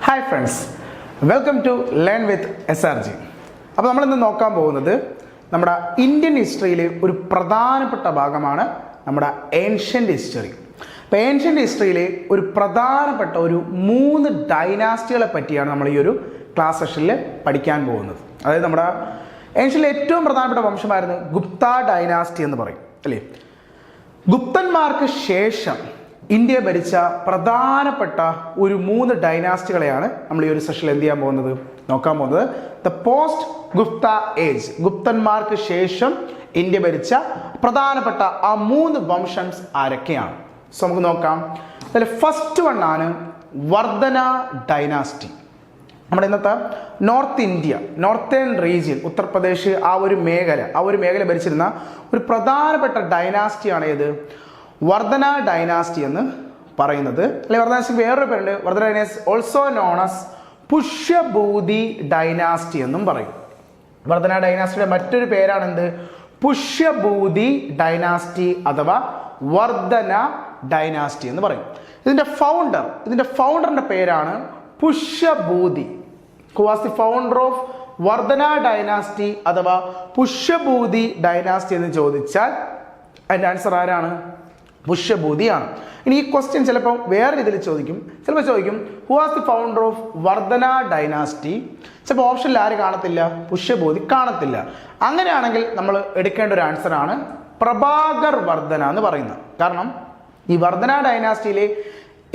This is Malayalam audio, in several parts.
Hi friends, welcome to learn with SRG. അപ്പോൾ നമ്മളിന്ന് നോക്കാൻ പോകുന്നത് നമ്മുടെ ഇന്ത്യൻ ഹിസ്റ്ററിയിലെ ഒരു പ്രധാനപ്പെട്ട ഭാഗമാണ് നമ്മുടെ ഏൻഷ്യൻ്റ് ഹിസ്റ്ററി. അപ്പോൾ ഏൻഷ്യൻ്റ് ഹിസ്റ്ററിയിലെ ഒരു പ്രധാനപ്പെട്ട ഒരു 3 ഡൈനാസ്റ്റികളെ പറ്റിയാണ് നമ്മൾ ഈ ഒരു ക്ലാസ് സെഷനിൽ പഠിക്കാൻ പോകുന്നത്. അതായത് നമ്മുടെ ഏൻഷ്യയിലെ ഏറ്റവും പ്രധാനപ്പെട്ട വംശമായിരുന്നു ഗുപ്ത ഡൈനാസ്റ്റി എന്ന് പറയും അല്ലേ. ഗുപ്തന്മാർക്ക് ശേഷം ഇന്ത്യ ഭരിച്ച പ്രധാനപ്പെട്ട ഒരു 3 ഡൈനാസ്റ്റികളെയാണ് നമ്മൾ ഈ ഒരു സെഷനിൽ എന്ത് ചെയ്യാൻ പോകുന്നത്, നോക്കാൻ പോകുന്നത്. ദ പോസ്റ്റ് ഗുപ്ത ഏജ്, ഗുപ്തന്മാർക്ക് ശേഷം ഇന്ത്യ ഭരിച്ച പ്രധാനപ്പെട്ട ആ 3 വംശംസ് ആരൊക്കെയാണ്? സോ നമുക്ക് നോക്കാം. അതിൽ ഫസ്റ്റ് വൺ ആണ് വർദ്ധന ഡൈനാസ്റ്റി. നമ്മുടെ ഇന്നത്തെ north India, northern region, Uttar Pradesh, ആ ഒരു മേഖല ഭരിച്ചിരുന്ന ഒരു പ്രധാനപ്പെട്ട ഡൈനാസ്റ്റിയാണ് ഏത്? വർദ്ധന ഡൈനാസ്റ്റി എന്ന് പറയുന്നത്. അല്ലെങ്കിൽ വർദ്ധന ഡൈനാസ്റ്റിക്ക് വേറൊരു പേരുണ്ട്, Vardhana dynasty also known as Pushyabhuti dynasty എന്നും പറയും. വർദ്ധന ഡൈനാസ്റ്റിയുടെ മറ്റൊരു പേരാണ് എന്ത്? പുഷ്യഭൂതി ഡൈനാസ്റ്റി അഥവാ വർദ്ധന ഡൈനാസ്റ്റി എന്ന് പറയും. ഇതിന്റെ ഫൗണ്ടറിന്റെ പേരാണ് Pushyabhuti. Who was the founder of Vardhana dynasty അഥവാ പുഷ്യഭൂതി ഡൈനാസ്റ്റി എന്ന് ചോദിച്ചാൽ അതിന്റെ ആൻസർ ആരാണ്? പുഷ്യഭൂതിയാണ്. ഇനി ഈ ക്വസ്റ്റ്യൻ ചിലപ്പോൾ വേറെ രീതിയിൽ ചോദിക്കും. Who was the founder of Vardhana dynasty. ചിലപ്പോൾ ഓപ്ഷനിൽ ആര് കാണത്തില്ല? പുഷ്യഭൂതി കാണത്തില്ല. അങ്ങനെയാണെങ്കിൽ നമ്മൾ എടുക്കേണ്ട ഒരു ആൻസർ ആണ് പ്രഭാകർ വർദ്ധന എന്ന് പറയുന്നത്. കാരണം ഈ വർദ്ധന ഡൈനാസ്റ്റിയിലെ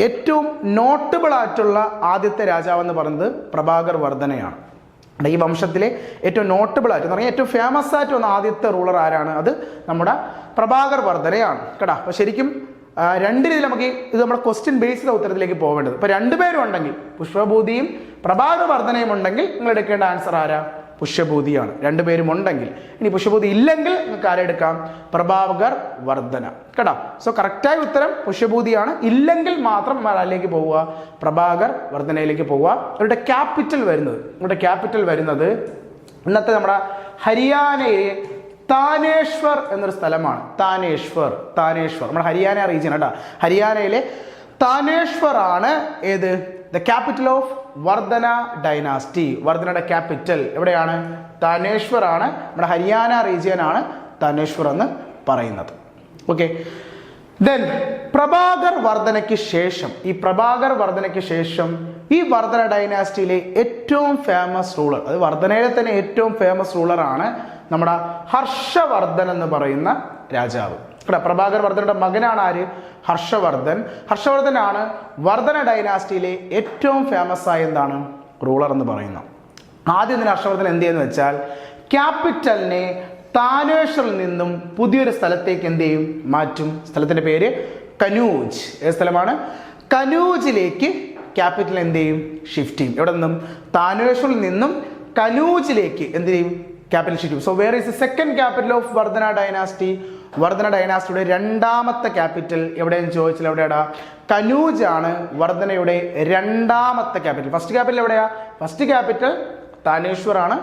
ഏറ്റവും നോട്ടബിൾ ആയിട്ടുള്ള ആദ്യത്തെ രാജാവ് എന്ന് പറയുന്നത് പ്രഭാകർ വർദ്ധനയാണ്. ഈ വംശത്തിലെ ഏറ്റവും നോട്ടബിൾ ആയിട്ട് എന്ന് പറഞ്ഞാൽ ഏറ്റവും ഫേമസ് ആയിട്ട് വന്ന ആദ്യത്തെ റൂളർ ആരാണ്? അത് നമ്മുടെ പ്രഭാകർ വർദ്ധനയാണ് കേട്ടോ. അപ്പോൾ ശരിക്കും 2 രീതിയിൽ നമുക്ക് ഇത് നമ്മുടെ ക്വസ്റ്റ്യൻ ബേസ്ഡ് ഉത്തരത്തിലേക്ക് പോകേണ്ടത്. ഇപ്പോൾ 2 പേരും ഉണ്ടെങ്കിൽ, പുഷ്യഭൂതിയും പ്രഭാകർ വർദ്ധനയും ഉണ്ടെങ്കിൽ നിങ്ങൾ എടുക്കേണ്ട ആൻസർ ആരാ? പുഷ്യഭൂതിയാണ്. 2 പേരും ഉണ്ടെങ്കിൽ. ഇനി പുഷ്യഭൂതി ഇല്ലെങ്കിൽ നിങ്ങൾക്ക് ആരെ എടുക്കാം? പ്രഭാകർ വർദ്ധന കേട്ടോ. സോ കറക്റ്റായ ഉത്തരം പുഷ്യഭൂതിയാണ്. ഇല്ലെങ്കിൽ മാത്രം ആരിലേക്ക് പോവുക? പ്രഭാകർ വർദ്ധനയിലേക്ക് പോവുക. ഇവരുടെ ക്യാപിറ്റൽ വരുന്നത് ഇന്നത്തെ നമ്മുടെ ഹരിയാനയിലെ താനേശ്വർ എന്നൊരു സ്ഥലമാണ്. താനേശ്വർ നമ്മുടെ ഹരിയാന റീജിയൻ കേട്ടോ. ഹരിയാനയിലെ താനേശ്വർ ആണ് ഏത്? The capital of Vardhana dynasty. വർദ്ധനയുടെ capital എവിടെയാണ്? താനേശ്വർ ആണ്. നമ്മുടെ ഹരിയാന റീജിയൻ ആണ് താനേശ്വർ എന്ന് പറയുന്നത്. ഓക്കെ, ദെൻ പ്രഭാകർ വർദ്ധനയ്ക്ക് ശേഷം ഈ വർദ്ധന ഡൈനാസ്റ്റിയിലെ ഏറ്റവും ഫേമസ് റൂളർ, അത് വർദ്ധനയിലെ തന്നെ ഏറ്റവും ഫേമസ് റൂളറാണ് നമ്മുടെ ഹർഷവർദ്ധൻ എന്ന് പറയുന്ന രാജാവ്. പ്രഭാകർ വർദ്ധനയുടെ മകനാണ് ആര്? ഹർഷവർദ്ധനാണ് വർദ്ധന ഡൈനാസ്റ്റിയിലെ ഏറ്റവും ഫേമസ് ആയ എന്താണ് റൂളർ എന്ന് പറയുന്നത്. ആദ്യം തന്നെ ഹർഷവർദ്ധൻ എന്ത് ചെയ്യുന്നു വെച്ചാൽ ക്യാപിറ്റലിനെ താനേശ്വറിൽ നിന്നും പുതിയൊരു സ്ഥലത്തേക്ക് എന്ത് ചെയ്യും? മാറ്റും. സ്ഥലത്തിന്റെ പേര് കനൂജ്. ഏത് സ്ഥലമാണ്? കനൂജിലേക്ക് ക്യാപിറ്റൽ എന്ത് ചെയ്യും? ഷിഫ്റ്റ് ചെയ്യും. എവിടെ നിന്നും? താനേശ്വറിൽ നിന്നും കനൂജിലേക്ക് എന്ത് ചെയ്യും? ക്യാപിറ്റൽ ഷിഫ്റ്റ് ചെയ്യും. So where is the second capital of Vardhana dynasty? Vardhana ഡൈനാസ്റ്റിയുടെ 2ാമത്തെ ക്യാപിറ്റൽ എവിടെയെന്ന് ചോദിച്ചാൽ എവിടെയാടാ? കനൂജ് ആണ് വർദ്ധനയുടെ 2ാമത്തെ ക്യാപിറ്റൽ. ഫസ്റ്റ് ക്യാപിറ്റൽ എവിടെയാ? ഫസ്റ്റ് ക്യാപിറ്റൽ താനേശ്വർ ആണ്.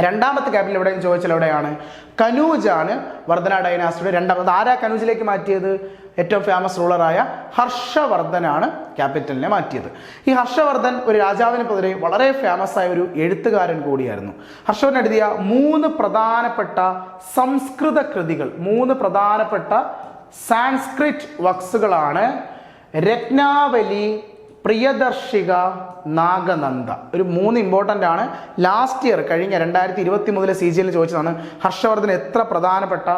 2ാമത്തെ ക്യാപിറ്റൽ എവിടെയെന്ന് ചോദിച്ചാൽ എവിടെയാണ്? കനൂജ് ആണ് വർദ്ധന ഡൈനാസ്റ്റിയുടെ 2ാമത്. ആരാ കനൂജിലേക്ക് മാറ്റിയത്? ഏറ്റവും ഫേമസ് റൂളറായ ഹർഷവർദ്ധനാണ് ക്യാപിറ്റലിനെ മാറ്റിയത്. ഈ ഹർഷവർദ്ധൻ ഒരു രാജാവിന് പകരം വളരെ ഫേമസ് ആയ ഒരു എഴുത്തുകാരൻ കൂടിയായിരുന്നു. ഹർഷവർദ്ധൻ എഴുതിയ 3 പ്രധാനപ്പെട്ട സംസ്കൃത കൃതികൾ, 3 പ്രധാനപ്പെട്ട സാൻസ്ക്രിറ്റ് വർക്സുകളാണ് രത്നാവലി, പ്രിയദർശിക, നാഗനന്ദ. ഒരു 3 ഇമ്പോർട്ടൻ്റ് ആണ്. ലാസ്റ്റ് ഇയർ കഴിഞ്ഞ 2023 CGL ചോദിച്ചതാണ് ഹർഷവർദ്ധൻ എത്ര പ്രധാനപ്പെട്ട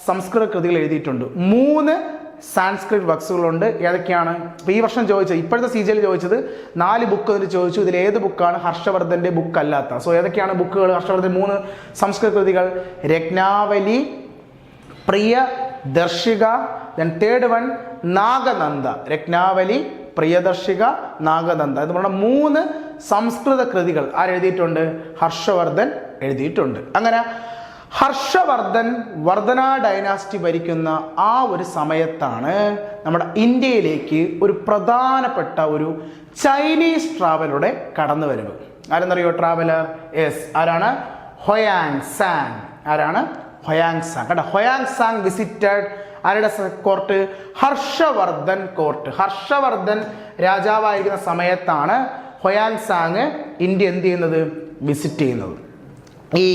സംസ്കൃത കൃതികൾ എഴുതിയിട്ടുണ്ട്. 3 സാൻസ്ക്രിറ്റ് വർക്സുകളുണ്ട്. ഏതൊക്കെയാണ്? ഇപ്പോൾ ഈ വർഷം ചോദിച്ചത്, ഇപ്പോഴത്തെ CGL ചോദിച്ചത് 4 ബുക്ക് അതിൽ ചോദിച്ചു. ഇതിൽ ഏത് ബുക്കാണ് ഹർഷവർദ്ധൻ്റെ ബുക്ക് അല്ലാത്ത? സോ ഏതൊക്കെയാണ് ബുക്കുകൾ? ഹർഷവർദ്ധൻ 3 സംസ്കൃത കൃതികൾ: Ratnavali, Priyadarshika, then third one Nagananda. Ratnavali, Priyadarshika, Nagananda എന്ന് പറഞ്ഞ 3 സംസ്കൃത കൃതികൾ ആരെഴുതിയിട്ടുണ്ട്? ഹർഷവർദ്ധൻ എഴുതിയിട്ടുണ്ട്. അങ്ങനെ ഹർഷവർദ്ധൻ വർദ്ധന ഡൈനാസ്റ്റി ഭരിക്കുന്ന ആ ഒരു സമയത്താണ് നമ്മുടെ ഇന്ത്യയിലേക്ക് ഒരു പ്രധാനപ്പെട്ട ഒരു ചൈനീസ് ട്രാവലറുടെ കടന്നു വരവ്. ആരെന്നറിയോ ട്രാവലർ? യെസ്, ആരാണ്? ഹൊയാങ് സാങ്. ആരാണ്? ഹൊയാങ് സാങ് കേട്ടോ. ഹൊയാങ് സാങ് വിസിറ്റഡ് ആരുടെ കോർട്ട്? ഹർഷവർദ്ധൻ കോർട്ട്. ഹർഷവർദ്ധൻ രാജാവായിരിക്കുന്ന സമയത്താണ് ഹൊയാങ് സാങ് ഇന്ത്യ എന്ത് ചെയ്യുന്നത്, വിസിറ്റ് ചെയ്യുന്നത്. ഈ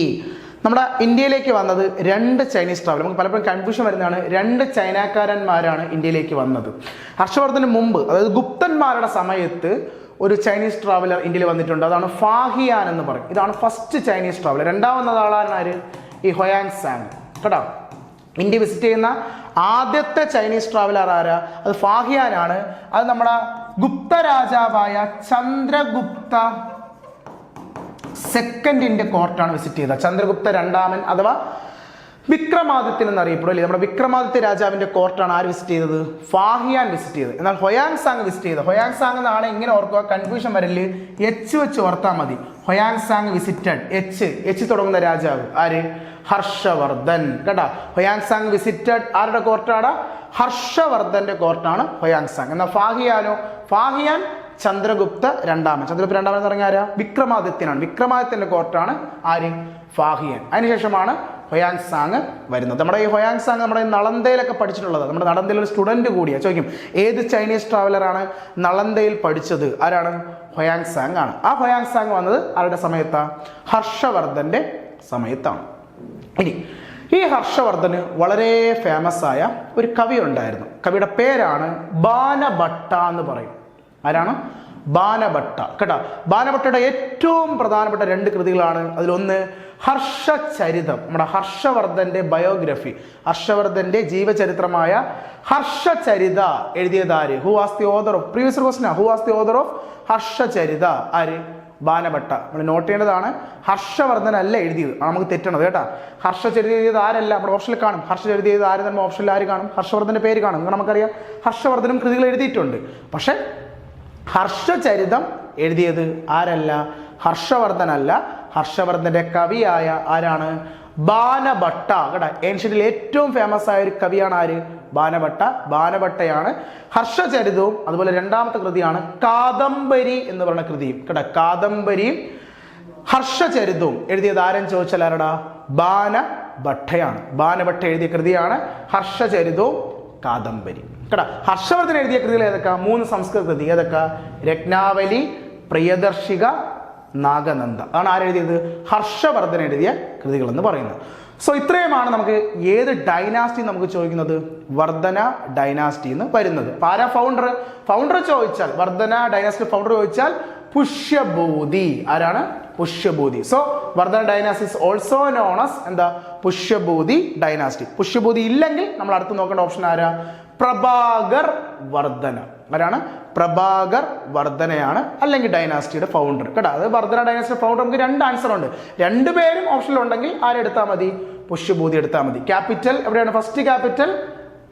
നമ്മുടെ ഇന്ത്യയിലേക്ക് വന്നത് 2 ചൈനീസ് ട്രാവലർ, നമുക്ക് പലപ്പോഴും കൺഫ്യൂഷൻ വരുന്നതാണ്. 2 ചൈനക്കാരന്മാരാണ് ഇന്ത്യയിലേക്ക് വന്നത്. ഹർഷവർദ്ധന് മുമ്പ്, അതായത് ഗുപ്തന്മാരുടെ സമയത്ത് ഒരു ചൈനീസ് ട്രാവലർ ഇന്ത്യയിൽ വന്നിട്ടുണ്ട്. അതാണ് ഫാഹിയാൻ എന്ന് പറയും. ഇതാണ് ഫസ്റ്റ് ചൈനീസ് ട്രാവലർ. രണ്ടാമത് ആളാണ് ആര്, ഈ ഹൊയാങ് സാങ്. കേട്ടോ, ഇന്ത്യ വിസിറ്റ് ചെയ്യുന്ന ആദ്യത്തെ ചൈനീസ് ട്രാവലർ ആരാ, അത് ഫാഹിയാനാണ്. അത് നമ്മുടെ ഗുപ്ത രാജാവായ ചന്ദ്രഗുപ്ത സെക്കൻഡിന്റെ കോർട്ടാണ് വിസിറ്റ് ചെയ്തത്. ചന്ദ്രഗുപ്ത രണ്ടാമൻ അഥവാ വിക്രമാദിത്യൻ എന്നറിയപ്പെടും അല്ലേ. നമ്മുടെ വിക്രമാദിത്യ രാജാവിന്റെ കോർട്ടാണ് ആര് വിസിറ്റ് ചെയ്തത്, ഫാഹിയാൻ വിസിറ്റ് ചെയ്തത്. എന്നാൽ ഹൊയാങ് സാങ് വിസിറ്റ് ചെയ്തത്, ഹൊയാങ് സാങ് എന്നാണ് ഇങ്ങനെ ഓർക്കുക, കൺഫ്യൂഷൻ വരല്, എച്ച് വെച്ച് ഓർത്താൽ മതി. ഹൊയാങ് സാങ് വിസിറ്റഡ്, എച്ച് തുടങ്ങുന്ന രാജാവ് ആര്, ഹർഷവർദ്ധൻ. കേട്ടാ, ഹൊയാങ് സാങ് വിസിറ്റഡ് ആരുടെ കോർട്ടാണ്, ഹർഷവർദ്ധന്റെ കോർട്ടാണ് ഹൊയാങ് സാങ്. എന്നാൽ ഫാഹിയാനോ, ഫാഹിയാൻ ചന്ദ്രഗുപ്ത രണ്ടാമൻ. ചന്ദ്രഗുപ്ത രണ്ടാമൻ എന്ന് പറഞ്ഞാൽ ആരാ, വിക്രമാദിത്യനാണ്. വിക്രമാദിത്യന്റെ കോർട്ടാണ് ആര്, ഫാഹിയാൻ. അതിനുശേഷമാണ് ഹൊയാങ് സാങ് വരുന്നത്. നമ്മുടെ ഈ ഹൊയാങ് സാങ് നമ്മുടെ നളന്തയിലൊക്കെ പഠിച്ചിട്ടുള്ളത്. നമ്മുടെ നളന്തയിൽ ഒരു സ്റ്റുഡന്റ് കൂടിയാണ്. ചോദിക്കും ഏത് ചൈനീസ് ട്രാവലറാണ് നളന്തയിൽ പഠിച്ചത്, ആരാണ്, ഹൊയാങ് സാങ് ആണ്. ആ ഹൊയാങ് സാങ് വന്നത് ആരുടെ സമയത്താണ്, ഹർഷവർദ്ധന്റെ സമയത്താണ്. ഇനി ഈ ഹർഷവർദ്ധന് വളരെ ഫേമസ് ആയ ഒരു കവി ഉണ്ടായിരുന്നു. കവിയുടെ പേരാണ് ബാനഭട്ട എന്ന് പറയും. ആരാണ്, ബാനഭട്ട. കേട്ടോ, ബാനഭട്ടയുടെ ഏറ്റവും പ്രധാനപ്പെട്ട 2 കൃതികളാണ്. അതിലൊന്ന് ഹർഷചരിതം, നമ്മുടെ ഹർഷവർദ്ധന്റെ ബയോഗ്രഫി, ഹർഷവർദ്ധന്റെ ജീവചരിത്രമായ ഹർഷചരിത എഴുതിയതാര്, who was the author of, previous question, who was the author of Harshacharita, ആര്, ബാനഭട്ട. നമ്മൾ നോട്ട് ചെയ്യേണ്ടതാണ്, ഹർഷവർദ്ധൻ അല്ല എഴുതിയത്, നമുക്ക് തെറ്റണത് കേട്ടോ. ഹർഷചരിത എഴുതിയത് ആരല്ല, നമ്മുടെ ഓപ്ഷനിൽ കാണും. ഹർഷചരിത എഴുതിയത് ആര് തന്നെ ഓപ്ഷനിൽ ആര് കാണും, ഹർഷവർദ്ധന്റെ പേര് കാണും. നമുക്കറിയാം ഹർഷവർദ്ധനും കൃതികൾ എഴുതിയിട്ടുണ്ട്. പക്ഷെ ഹർഷചരിതം എഴുതിയത് ആരല്ല, ഹർഷവർദ്ധനല്ല, ഹർഷവർദ്ധന്റെ കവിയായ ആരാണ്, ബാനഭട്ട. കേട്ടോ, ഏൻഷ്യന്റിൽ ഏറ്റവും ഫേമസ് ആയ ഒരു കവിയാണ് ആര്, ബാനഭട്ട. ബാനഭട്ടയാണ് ഹർഷചരിതവും അതുപോലെ രണ്ടാമത്തെ കൃതിയാണ് കാദംബരി എന്ന് പറയുന്ന കൃതിയും. കേട്ടോ, കാദംബരിയും ഹർഷചരിതവും എഴുതിയത് ആരെന്ന് ചോദിച്ചാൽ ആരടാ, ബാനഭട്ടയാണ്. ബാനഭട്ട എഴുതിയ കൃതിയാണ് ഹർഷചരിതവും കാദംബരി. കേട്ടോ, ഹർഷവർദ്ധൻ എഴുതിയ കൃതികൾ ഏതൊക്കെ, 3 സംസ്കൃത കൃതി. ഏതൊക്കെ, രത്നാവലി, പ്രിയദർശിക, നാഗനന്ദ. അതാണ് ആരെഴുതിയത്, ഹർഷവർദ്ധൻ എഴുതിയ കൃതികൾ എന്ന് പറയുന്നത്. സോ ഇത്രയുമാണ് നമുക്ക് ഏത് ഡൈനാസ്റ്റി നമുക്ക് ചോദിക്കുന്നത്, വർദ്ധന ഡൈനാസ്റ്റി എന്ന് വരുന്നത്. ആരാ ഫൗണ്ടർ, ചോദിച്ചാൽ വർദ്ധന ഡൈനാസ്റ്റി ഫൗണ്ടർ ചോദിച്ചാൽ പുഷ്യഭൂതി. ആരാണ്, പുഷ്യഭൂതി. സോ വർദ്ധന dynasty is also known as എന്താ, പുഷ്യഭൂതി ഡൈനാസ്റ്റി. പുഷ്യഭൂതി ഇല്ലെങ്കിൽ നമ്മൾ അടുത്ത് നോക്കേണ്ട ഓപ്ഷൻ ആരാ, പ്രഭാകർ വർദ്ധന. ആരാണ്, പ്രഭാകർ വർദ്ധനയാണ് അല്ലെങ്കിൽ ഡൈനാസ്റ്റിയുടെ ഫൗണ്ടർ. കേട്ടോ, അത് വർദ്ധന ഡൈനാസ്റ്റിയുടെ ഫൗണ്ടർ. നമുക്ക് 2 ആൻസർ ഉണ്ട്, 2 പേരും ഓപ്ഷനിലുണ്ടെങ്കിൽ ആരെടുത്താൽ മതി, പുഷ്യഭൂതി എടുത്താൽ മതി. ക്യാപിറ്റൽ എവിടെയാണ്, first capital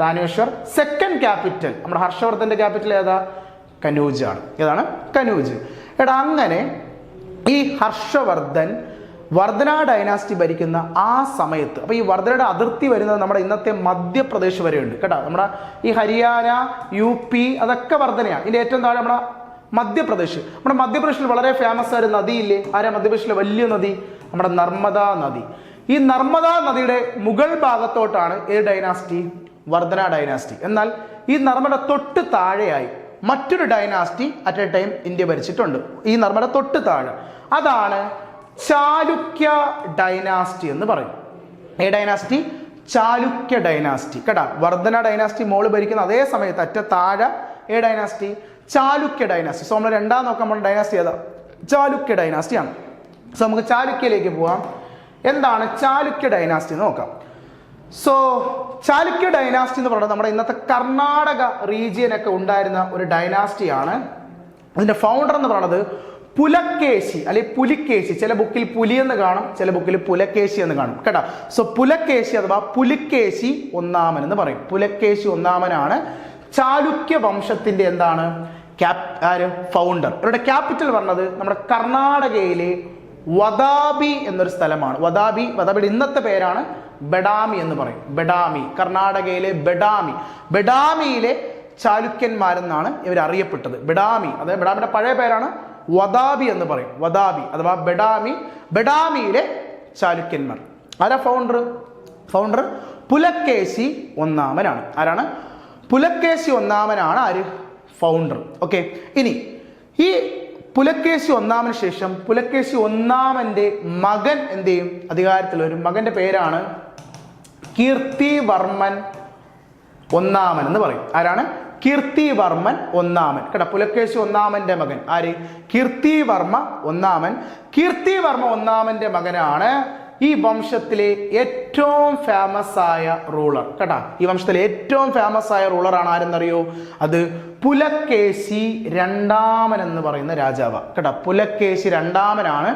Thaneshwar, second capital നമ്മുടെ ഹർഷവർദ്ധന്റെ ക്യാപിറ്റൽ ഏതാ, കനൂജ് ആണ്. ഏതാണ്, കനൂജ്. എടാ, അങ്ങനെ ഈ ഹർഷവർദ്ധൻ വർദ്ധന ഡൈനാസ്റ്റി ഭരിക്കുന്ന ആ സമയത്ത്, അപ്പോൾ ഈ വർദ്ധനയുടെ അതിർത്തി വരുന്നത് നമ്മുടെ ഇന്നത്തെ മധ്യപ്രദേശ് വരെയുണ്ട്. കേട്ടോ, നമ്മുടെ ഈ ഹരിയാന, UP അതൊക്കെ വർദ്ധനയാണ്. ഇതിൻ്റെ ഏറ്റവും താഴെ നമ്മുടെ മധ്യപ്രദേശ്. നമ്മുടെ മധ്യപ്രദേശിൽ വളരെ ഫേമസ് ആയ ഒരു നദിയില്ലേ, ആരാ മധ്യപ്രദേശിലെ വലിയ നദി, നമ്മുടെ നർമ്മദ നദി. ഈ നർമ്മദ നദിയുടെ മുകൾ ഭാഗത്തോട്ടാണ് ഏത് ഡൈനാസ്റ്റി, വർദ്ധന ഡൈനാസ്റ്റി. എന്നാൽ ഈ നർമ്മദ തൊട്ട് താഴെയായി മറ്റൊരു dynasty at a time India ഭരിച്ചിട്ടുണ്ട്. ഈ നർമ്മദ തൊട്ട് താഴെ, അതാണ് ചാലുക്യ ഡൈനാസ്റ്റി എന്ന് പറയും. ഏ ഡൈനാസ്റ്റി, ചാലുക്യ ഡൈനാസ്റ്റി. കേട്ടാ, വർദ്ധന ഡൈനാസ്റ്റി മോള് ഭരിക്കുന്ന അതേ സമയത്ത് അറ്റ താഴെ ഏ ഡൈനാസ്റ്റി, ചാലുക്യ ഡൈനാസ്റ്റി. സോ നമ്മൾ രണ്ടാം നോക്കാൻ പോകുന്ന ഡൈനാസ്റ്റി ഏതാ, ചാലുക്യ ഡൈനാസ്റ്റിയാണ്. സോ നമുക്ക് ചാലുക്യയിലേക്ക് പോവാം. എന്താണ് ചാലുക്യ ഡൈനാസ്റ്റി എന്ന് നോക്കാം. സോ ചാലുക്യ ഡൈനാസ്റ്റി എന്ന് പറയുന്നത് നമ്മുടെ ഇന്നത്തെ കർണാടക റീജിയനൊക്കെ ഉണ്ടായിരുന്ന ഒരു ഡൈനാസ്റ്റിയാണ്. അതിന്റെ ഫൗണ്ടർ എന്ന് പറയുന്നത് പുലക്കേശി അല്ലെങ്കിൽ പുലിക്കേശി. ചില ബുക്കിൽ പുലി എന്ന് കാണും, ചില ബുക്കിൽ പുലക്കേശി എന്ന് കാണും. കേട്ടോ, സോ പുലക്കേശി അഥവാ പുലിക്കേശി ഒന്നാമൻ എന്ന് പറയും. പുലക്കേശി ഒന്നാമനാണ് ചാലുക്യ വംശത്തിന്റെ എന്താണ്, ഫൗണ്ടർ. ഇവരുടെ ക്യാപിറ്റൽ പറഞ്ഞത് നമ്മുടെ കർണാടകയിലെ വദാബി എന്നൊരു സ്ഥലമാണ്. വദാബിയുടെ ഇന്നത്തെ പേരാണ് ബഡാമി എന്ന് പറയും. ബഡാമി, കർണാടകയിലെ ബഡാമി. ബഡാമിയിലെ ചാലുക്യന്മാരെന്നാണ് ഇവർ അറിയപ്പെട്ടത്. ബഡാമി, അതായത് ബഡാമിയുടെ പഴയ പേരാണ് വദാബി എന്ന് പറയും. വദാബി അഥവാ ബഡാമി, ബഡാമിയിലെ ചാലുക്യന്മാർ. ആരാ ഫൗണ്ടർ പുലക്കേശി ഒന്നാമനാണ്. ആരാണ്, പുലക്കേശി ഒന്നാമനാണ് ആര്, ഫൗണ്ടർ. ഓക്കെ, ഇനി ഈ പുലക്കേശി ഒന്നാമന് ശേഷം പുലക്കേശി ഒന്നാമന്റെ മകൻ എന്ത് ചെയ്യും? അധികാരത്തിൽ വരും. മകന്റെ പേരാണ് കീർത്തിവർമ്മൻ ഒന്നാമൻ എന്ന് പറയും. ആരാണ്? കീർത്തിവർമ്മൻ ഒന്നാമൻ. കേട്ടോ, പുലക്കേശി ഒന്നാമന്റെ മകൻ ആര്? കീർത്തിവർമ്മ ഒന്നാമൻ. കീർത്തിവർമ്മ ഒന്നാമന്റെ മകനാണ് ഈ വംശത്തിലെ ഏറ്റവും ഫേമസ് ആയ റൂളർ. കേട്ടാ, ഈ വംശത്തിലെ ഏറ്റവും ഫേമസ് ആയ റൂളറാണ് ആരെന്നറിയോ? അത് പുലക്കേശി രണ്ടാമൻ എന്ന് പറയുന്ന രാജാവ്. കേട്ടാ, പുലക്കേശി രണ്ടാമനാണ്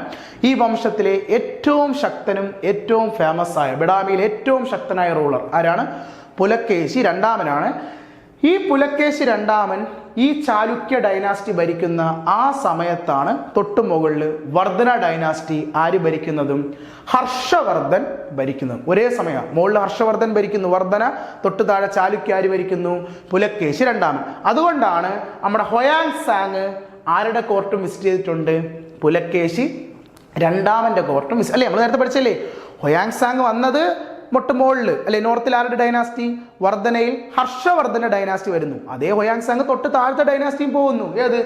ഈ വംശത്തിലെ ഏറ്റവും ശക്തനും ഏറ്റവും ഫേമസ് ആയ, ബഡാമിയിലെ ഏറ്റവും ശക്തനായ റൂളർ ആരാണ്? പുലക്കേശി രണ്ടാമനാണ്. ഈ പുലക്കേശി രണ്ടാമൻ ഈ ചാലുക്യ ഡൈനാസ്റ്റി ഭരിക്കുന്ന ആ സമയത്താണ് തൊട്ടു മുകളിൽ വർധന ഡൈനാസ്റ്റി ആര് ഭരിക്കുന്നതും ഹർഷവർദ്ധൻ ഭരിക്കുന്നതും ഒരേ സമയം. മുകളിൽ ഹർഷവർദ്ധൻ ഭരിക്കുന്നു, വർധന, തൊട്ടു താഴെ ചാലുക്യ ആര് ഭരിക്കുന്നു? പുലക്കേശി രണ്ടാമൻ. അതുകൊണ്ടാണ് നമ്മുടെ ഹൊയാങ് സാങ് ആരുടെ കോർട്ടും വിസിറ്റ് ചെയ്തിട്ടുണ്ട്? പുലക്കേശി രണ്ടാമന്റെ കോർട്ടും അല്ലേ? നമ്മൾ നേരത്തെ പഠിച്ചല്ലേ, ഹൊയാങ് സാങ് വന്നത് മുകളിൽ അല്ലെ, നോർത്തിൽ ആരുടെ ഡൈനാസ്റ്റി? വർധനയിൽ ഹർഷവർദ്ധന ഡൈനാസ്റ്റി വരുന്നു. അതേ ഹൊയാങ് സാങ് തൊട്ട് താഴത്തെ ഡൈനാസ്റ്റിയും പോകുന്നു. ഏത്?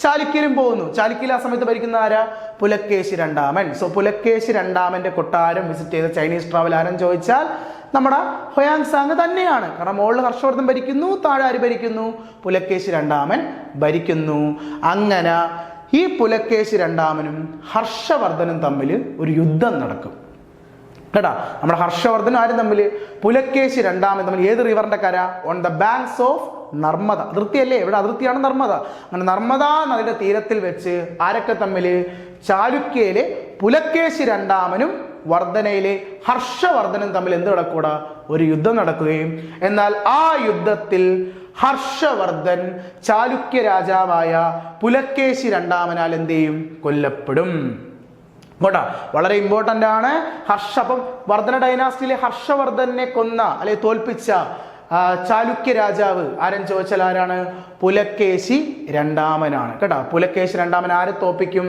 ചാലുക്യയിലും പോകുന്നു. ചാലുക്യയിൽ ആ സമയത്ത് ഭരിക്കുന്ന ആരാ? പുലക്കേശി രണ്ടാമൻ. സോ പുലക്കേശി രണ്ടാമന്റെ കൊട്ടാരം വിസിറ്റ് ചെയ്ത ചൈനീസ് ട്രാവൽ ആരെന്ന് ചോദിച്ചാൽ നമ്മുടെ ഹൊയാങ് സാങ് തന്നെയാണ്. കാരണം മുകളിൽ ഹർഷവർദ്ധൻ ഭരിക്കുന്നു, താഴെ ആര് ഭരിക്കുന്നു? പുലക്കേശി രണ്ടാമൻ ഭരിക്കുന്നു. അങ്ങനെ ഈ പുലക്കേശി രണ്ടാമനും ഹർഷവർദ്ധനും തമ്മിൽ ഒരു യുദ്ധം നടക്കും. കേട്ടാ, നമ്മുടെ ഹർഷവർദ്ധനും ആരും തമ്മിൽ? പുലക്കേശി രണ്ടാമൻ തമ്മിൽ. ഏത് റിവറിന്റെ കര? On the banks of Narmada. അതിർത്തിയല്ലേ, ഇവിടെ അതിർത്തിയാണ് നർമ്മദ. അങ്ങനെ നർമ്മദ നദിയുടെ തീരത്തിൽ വെച്ച് ആരൊക്കെ തമ്മിൽ? ചാലുക്യയിലെ പുലക്കേശി രണ്ടാമനും വർധനയിലെ ഹർഷവർദ്ധനും തമ്മിൽ എന്ത് നടക്കൂടാ? ഒരു യുദ്ധം നടക്കുകയും, എന്നാൽ ആ യുദ്ധത്തിൽ ഹർഷവർദ്ധൻ ചാലുക്യ രാജാവായ പുലക്കേശി രണ്ടാമനാൽ എന്ത് ചെയ്യും? കൊല്ലപ്പെടും. കേട്ടോ, വളരെ ഇമ്പോർട്ടൻ്റ് ആണ്. അപ്പം വർധന ഡൈനാസ്റ്റിയിലെ ഹർഷവർദ്ധനെ കൊന്ന അല്ലെ തോൽപ്പിച്ച ചാലുക്യ രാജാവ് ആരെന്ന് ചോദിച്ചാൽ ആരാണ്? പുലക്കേശി രണ്ടാമനാണ്. കേട്ടോ, പുലക്കേശി രണ്ടാമൻ ആരെ തോൽപ്പിക്കും?